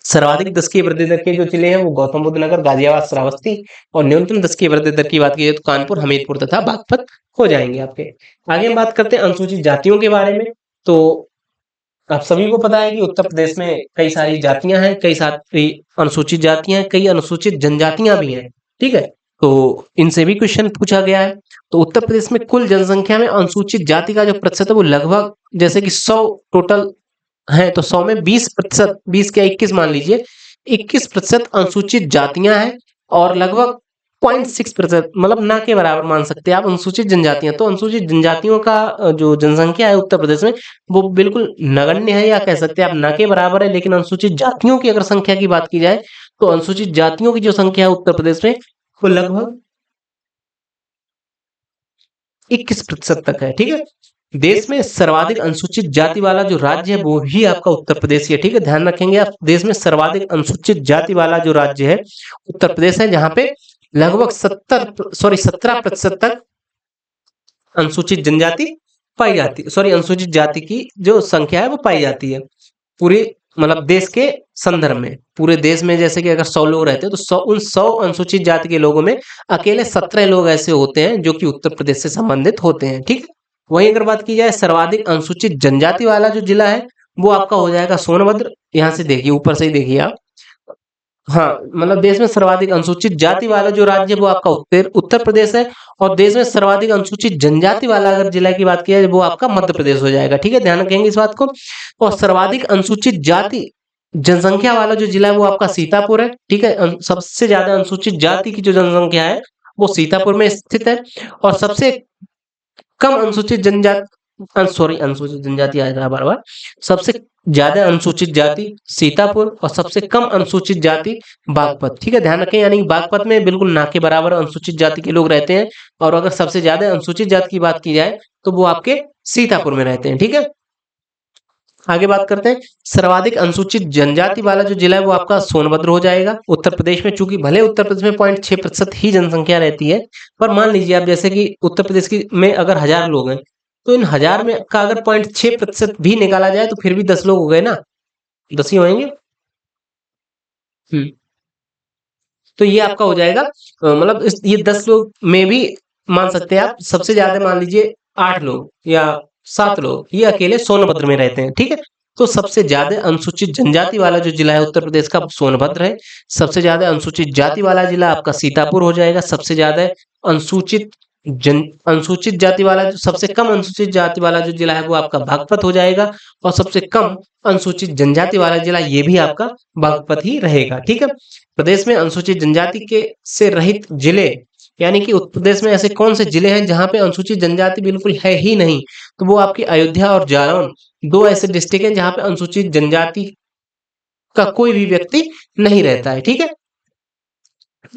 A: सर्वाधिक 10 की वृद्धि दर के जो जिले हैं वो गौतम बुद्ध नगर, गाजियाबाद, श्रावस्ती और न्यूनतम 10 की वृद्धि दर की बात की जाए तो कानपुर, हमीरपुर तथा बागपत हो जाएंगे आपके। आगे हम बात करते हैं अनुसूचित जातियों के बारे में। तो आप सभी को पता है कि उत्तर प्रदेश में कई सारी जातियां हैं, कई सारी अनुसूचित जातियां हैं, कई अनुसूचित जनजातियां भी हैं। ठीक है, तो इनसे भी क्वेश्चन पूछा गया है। तो उत्तर प्रदेश में कुल जनसंख्या में अनुसूचित जाति का जो प्रतिशत है वो लगभग जैसे कि 100 टोटल है तो 100 में 20%, 20 क्या 21 मान लीजिए, 21% अनुसूचित जातियां हैं और लगभग 0.6% मतलब ना के बराबर मान सकते हैं आप अनुसूचित जनजातियां। तो अनुसूचित जनजातियों का जो जनसंख्या है उत्तर प्रदेश में वो बिल्कुल नगण्य है या कह सकते हैं आप ना के बराबर है, लेकिन अनुसूचित जातियों की अगर संख्या की बात की जाए तो अनुसूचित जातियों की जो संख्या है उत्तर प्रदेश में वो लगभग 21% तक है। ठीक है, देश में सर्वाधिक अनुसूचित जाति वाला जो राज्य है वो ही आपका उत्तर प्रदेश ही है। ठीक है, ध्यान रखेंगे आप, देश में सर्वाधिक अनुसूचित जाति वाला जो राज्य है उत्तर प्रदेश है, जहां पे लगभग 17% तक अनुसूचित जनजाति पाई जाती है, अनुसूचित जाति की जो संख्या है वो पाई जाती है पूरे मतलब देश के संदर्भ में। पूरे देश में जैसे कि अगर 100 लोग रहते हैं तो 100 अनुसूचित जाति के लोगों में अकेले 17 लोग ऐसे होते हैं जो कि उत्तर प्रदेश से संबंधित होते हैं। ठीक है, वहीं अगर बात की जाए सर्वाधिक अनुसूचित जनजाति वाला जो जिला है वो आपका हो जाएगा सोनभद्र। यहाँ से देखिए, ऊपर से ही देखिए आप, हाँ मतलब देश में सर्वाधिक अनुसूचित जाति वाला जो राज्य है वो आपका उत्तर प्रदेश है और देश में सर्वाधिक अनुसूचित जनजाति वाला अगर जिला की बात की जाए वो आपका मध्य प्रदेश हो जाएगा। ठीक है, ध्यान रखेंगे इस बात को। और सर्वाधिक अनुसूचित जाति जनसंख्या वाला जो जिला है वो आपका सीतापुर है। ठीक है, सबसे ज्यादा अनुसूचित जाति की जो जनसंख्या है वो सीतापुर में स्थित है और सबसे कम अनुसूचित अनुसूचित जनजाति आया था बार बार, सबसे ज्यादा अनुसूचित जाति सीतापुर और सबसे कम अनुसूचित जाति बागपत। ठीक है, ध्यान रखें, यानी बागपत में बिल्कुल ना के बराबर अनुसूचित जाति के लोग रहते हैं और अगर सबसे ज्यादा अनुसूचित जाति की बात की जाए तो वो आपके सीतापुर में रहते हैं। ठीक है, आगे बात करते हैं सर्वाधिक अनुसूचित जनजाति वाला जो जिला है वो आपका सोनभद्र हो जाएगा उत्तर प्रदेश में। चूंकि भले उत्तर प्रदेश में 0.6% ही जनसंख्या रहती है, पर मान लीजिए आप जैसे कि उत्तर प्रदेश की में अगर 1000 लोग हैं तो इन 1000 में का अगर 0.6% भी निकाला जाए तो फिर भी 10 लोग हो गए ना, 10 ही होंगे। तो ये आपका हो जाएगा मतलब ये 10 लोग में भी मान सकते हैं आप सबसे ज्यादा मान लीजिए 8 लोग या 7 लोग ये अकेले सोनभद्र में रहते हैं। ठीक है, तो सबसे ज्यादा अनुसूचित जनजाति वाला जो जिला है उत्तर प्रदेश का सोनभद्र है। सबसे ज्यादा अनुसूचित जाति वाला जिला आपका सीतापुर हो जाएगा। सबसे ज्यादा अनुसूचित अनुसूचित जाति वाला जो सबसे कम अनुसूचित जाति वाला जो जिला है वो आपका बागपत हो जाएगा और सबसे कम अनुसूचित जनजाति वाला जिला ये भी आपका बागपत ही रहेगा। ठीक है, प्रदेश में अनुसूचित जनजाति के से रहित जिले यानी कि उत्तर प्रदेश में ऐसे कौन से जिले हैं जहां पे अनुसूचित जनजाति बिल्कुल है ही नहीं, तो वो आपकी अयोध्या और जालौन, दो ऐसे डिस्ट्रिक्ट हैं जहां पे अनुसूचित जनजाति का कोई भी व्यक्ति नहीं रहता है। ठीक है,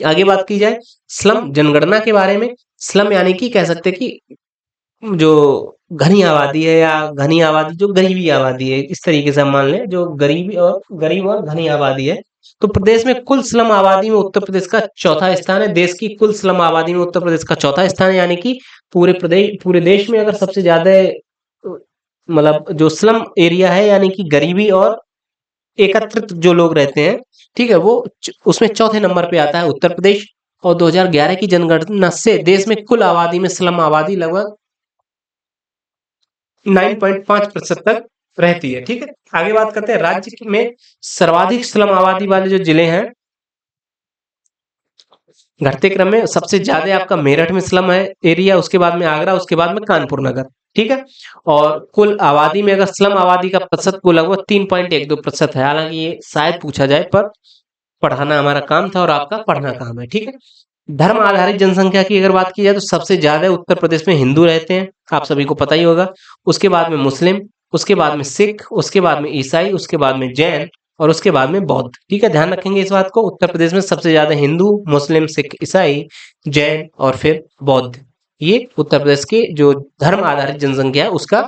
A: आगे बात की जाए स्लम जनगणना के बारे में। स्लम यानी कि कह सकते हैं कि जो घनी आबादी है या घनी आबादी जो गरीबी आबादी है, इस तरीके से हम मान लें, जो गरीब और घनी आबादी है। तो प्रदेश में कुल स्लम आबादी में उत्तर प्रदेश का चौथा स्थान है। देश की कुल स्लम आबादी में उत्तर प्रदेश का चौथा स्थान है, यानी कि पूरे देश में अगर सबसे ज्यादा मतलब जो स्लम एरिया है, यानी कि गरीबी और एकत्रित जो लोग रहते हैं, ठीक है, वो उसमें चौथे नंबर पे आता है उत्तर प्रदेश। और 2011 की जनगणना से देश में कुल आबादी में स्लम आबादी लगभग 9.5% तक रहती है। ठीक है, आगे बात करते हैं राज्य में सर्वाधिक स्लम आबादी वाले जो जिले हैं, घटते क्रम में सबसे ज्यादा आपका मेरठ में स्लम है एरिया, उसके बाद में आगरा, उसके बाद में कानपुर नगर। ठीक है, और कुल आबादी में अगर स्लम आबादी का प्रतिशत को लगभग 3.12% है। हालांकि ये शायद पूछा जाए, पर पढ़ाना हमारा काम था और आपका पढ़ना काम है। ठीक है, धर्म आधारित जनसंख्या की अगर बात की जाए तो सबसे ज्यादा उत्तर प्रदेश में हिंदू रहते हैं, आप सभी को पता ही होगा। उसके बाद में मुस्लिम, उसके बाद में सिख, उसके बाद में ईसाई, उसके बाद में जैन, और उसके बाद में बौद्ध। ठीक है, ध्यान रखेंगे इस बात को, उत्तर प्रदेश में सबसे ज्यादा हिंदू, मुस्लिम, सिख, ईसाई, जैन और फिर बौद्ध, ये उत्तर प्रदेश के जो धर्म आधारित जनसंख्या है उसका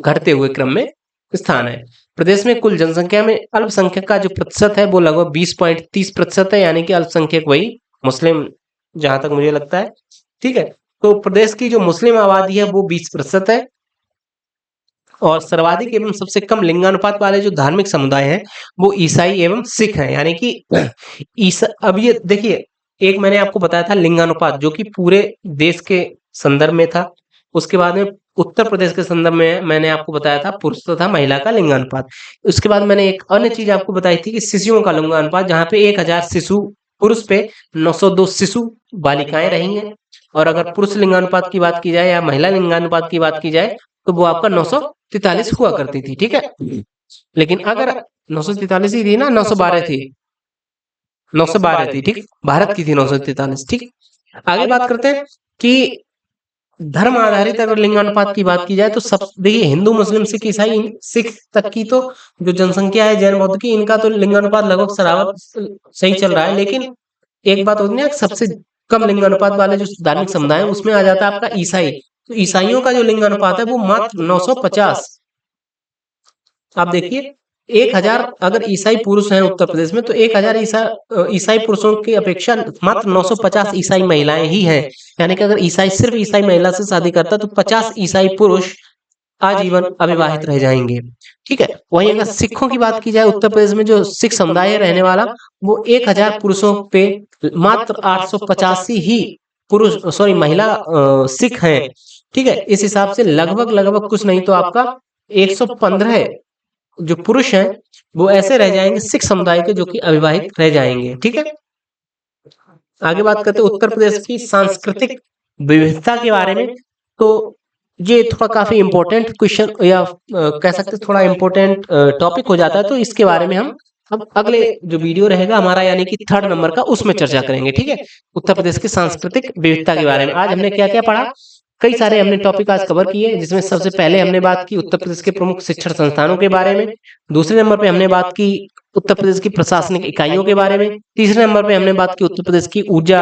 A: घटते हुए क्रम में स्थान है। प्रदेश में कुल जनसंख्या में अल्पसंख्यक का जो प्रतिशत है वो लगभग 20.30% है, यानी कि अल्पसंख्यक वही मुस्लिम, जहां तक मुझे लगता है। ठीक है, तो प्रदेश की जो मुस्लिम आबादी है वो 20% है। और सर्वाधिक एवं सबसे कम लिंगानुपात वाले जो धार्मिक समुदाय हैं वो ईसाई एवं सिख हैं, यानी कि ईसा, अब ये देखिए, एक मैंने आपको बताया था लिंगानुपात जो कि पूरे देश के संदर्भ में था। उसके बाद में उत्तर प्रदेश के संदर्भ में मैंने आपको बताया था पुरुष तथा महिला का लिंगानुपात। उसके बाद मैंने एक अन्य चीज आपको बताई थी कि शिशुओं का लिंगानुपात, जहाँ पे 1000 शिशु पुरुष पे 902 शिशु बालिकाएं रहेंगे। और अगर पुरुष लिंगानुपात की बात की जाए या महिला लिंगानुपात की बात की जाए तो वो आपका 943 हुआ करती थी। ठीक है, लेकिन अगर 943 ही थी ना, 912 थी, 912 थी। ठीक, भारत की थी 943। ठीक, आगे बात करते हैं कि धर्म आधारित अगर लिंगानुपात की बात की जाए तो सब देखिए, हिंदू, मुस्लिम, सिख, ईसाई, सिख तक की तो जो जनसंख्या है जैन बौद्ध की, इनका तो लिंगानुपात लगभग सरावर सही चल रहा है। लेकिन एक बात होती है ना, सबसे कम लिंगानुपात वाले जो धार्मिक समुदाय है उसमें आ जाता है आपका ईसाई। तो ईसाइयों का जो लिंगानुपात है वो मात्र 950। आप देखिए, 1000 अगर ईसाई पुरुष हैं उत्तर प्रदेश में, तो 1000 ईसाई पुरुषों की अपेक्षा मात्र 950 ईसाई महिलाएं ही हैं। यानी कि अगर ईसाई सिर्फ ईसाई महिला से शादी करता तो 50 ईसाई पुरुष आजीवन अविवाहित रह जाएंगे। ठीक है, वहीं अगर सिखों की बात की जाए, उत्तर प्रदेश में जो सिख समुदाय है रहने वाला, वो 1000 पुरुषों पे मात्र 885 ही पुरुष, सॉरी, महिला सिख हैं। ठीक है, इस हिसाब से लगभग कुछ नहीं तो आपका 115 जो पुरुष हैं वो ऐसे रह जाएंगे सिख समुदाय के, जो कि अविवाहित रह जाएंगे। ठीक है, आगे बात करते हैं उत्तर प्रदेश की सांस्कृतिक विविधता के बारे में। तो ये थोड़ा काफी इंपॉर्टेंट क्वेश्चन या कह सकते हैं थोड़ा इंपॉर्टेंट टॉपिक हो जाता है, तो इसके बारे में हम अब अगले जो वीडियो रहेगा हमारा, यानी कि 3rd नंबर का, उसमें चर्चा करेंगे। ठीक है, उत्तर प्रदेश की सांस्कृतिक विविधता के बारे में आज हमने क्या क्या पढ़ा, कई सारे हमने टॉपिक आज कवर किए, जिसमें सबसे पहले हमने बात की उत्तर प्रदेश के प्रमुख शिक्षण संस्थानों के बारे में। दूसरे नंबर पे हमने बात की उत्तर प्रदेश की प्रशासनिक इकाइयों के बारे में। तीसरे नंबर पे हमने बात की उत्तर प्रदेश की ऊर्जा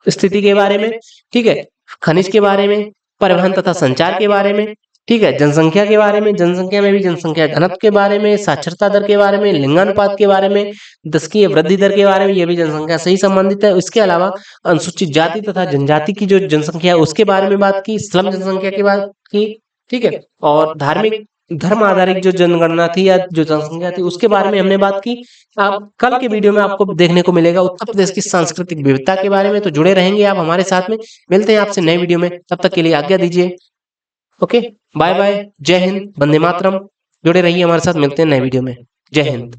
A: स्थिति के बारे में। ठीक है, खनिज के बारे में, परिवहन तथा संचार के बारे में। ठीक है, जनसंख्या के बारे में, जनसंख्या में भी जनसंख्या घनत्व के बारे में, साक्षरता दर के बारे में, लिंगानुपात के बारे में, दशकीय वृद्धि दर के बारे में, ये भी जनसंख्या से ही संबंधित है। इसके अलावा अनुसूचित जाति तथा जनजाति की जो जनसंख्या है उसके बारे में बात की, स्लम जनसंख्या की बात की। ठीक है, और धार्मिक धर्म आधारित जो जनगणना थी या जो जनसंख्या थी उसके बारे में हमने बात की। अब कल के वीडियो में आपको देखने को मिलेगा उत्तर प्रदेश की सांस्कृतिक विविधता के बारे में, तो जुड़े रहेंगे आप हमारे साथ में। मिलते हैं आपसे नए वीडियो में, तब तक के लिए आज्ञा दीजिए। ओके, बाय बाय, जय हिंद, वंदे मातरम। जुड़े रहिए हमारे साथ, मिलते हैं नए वीडियो में। जय हिंद।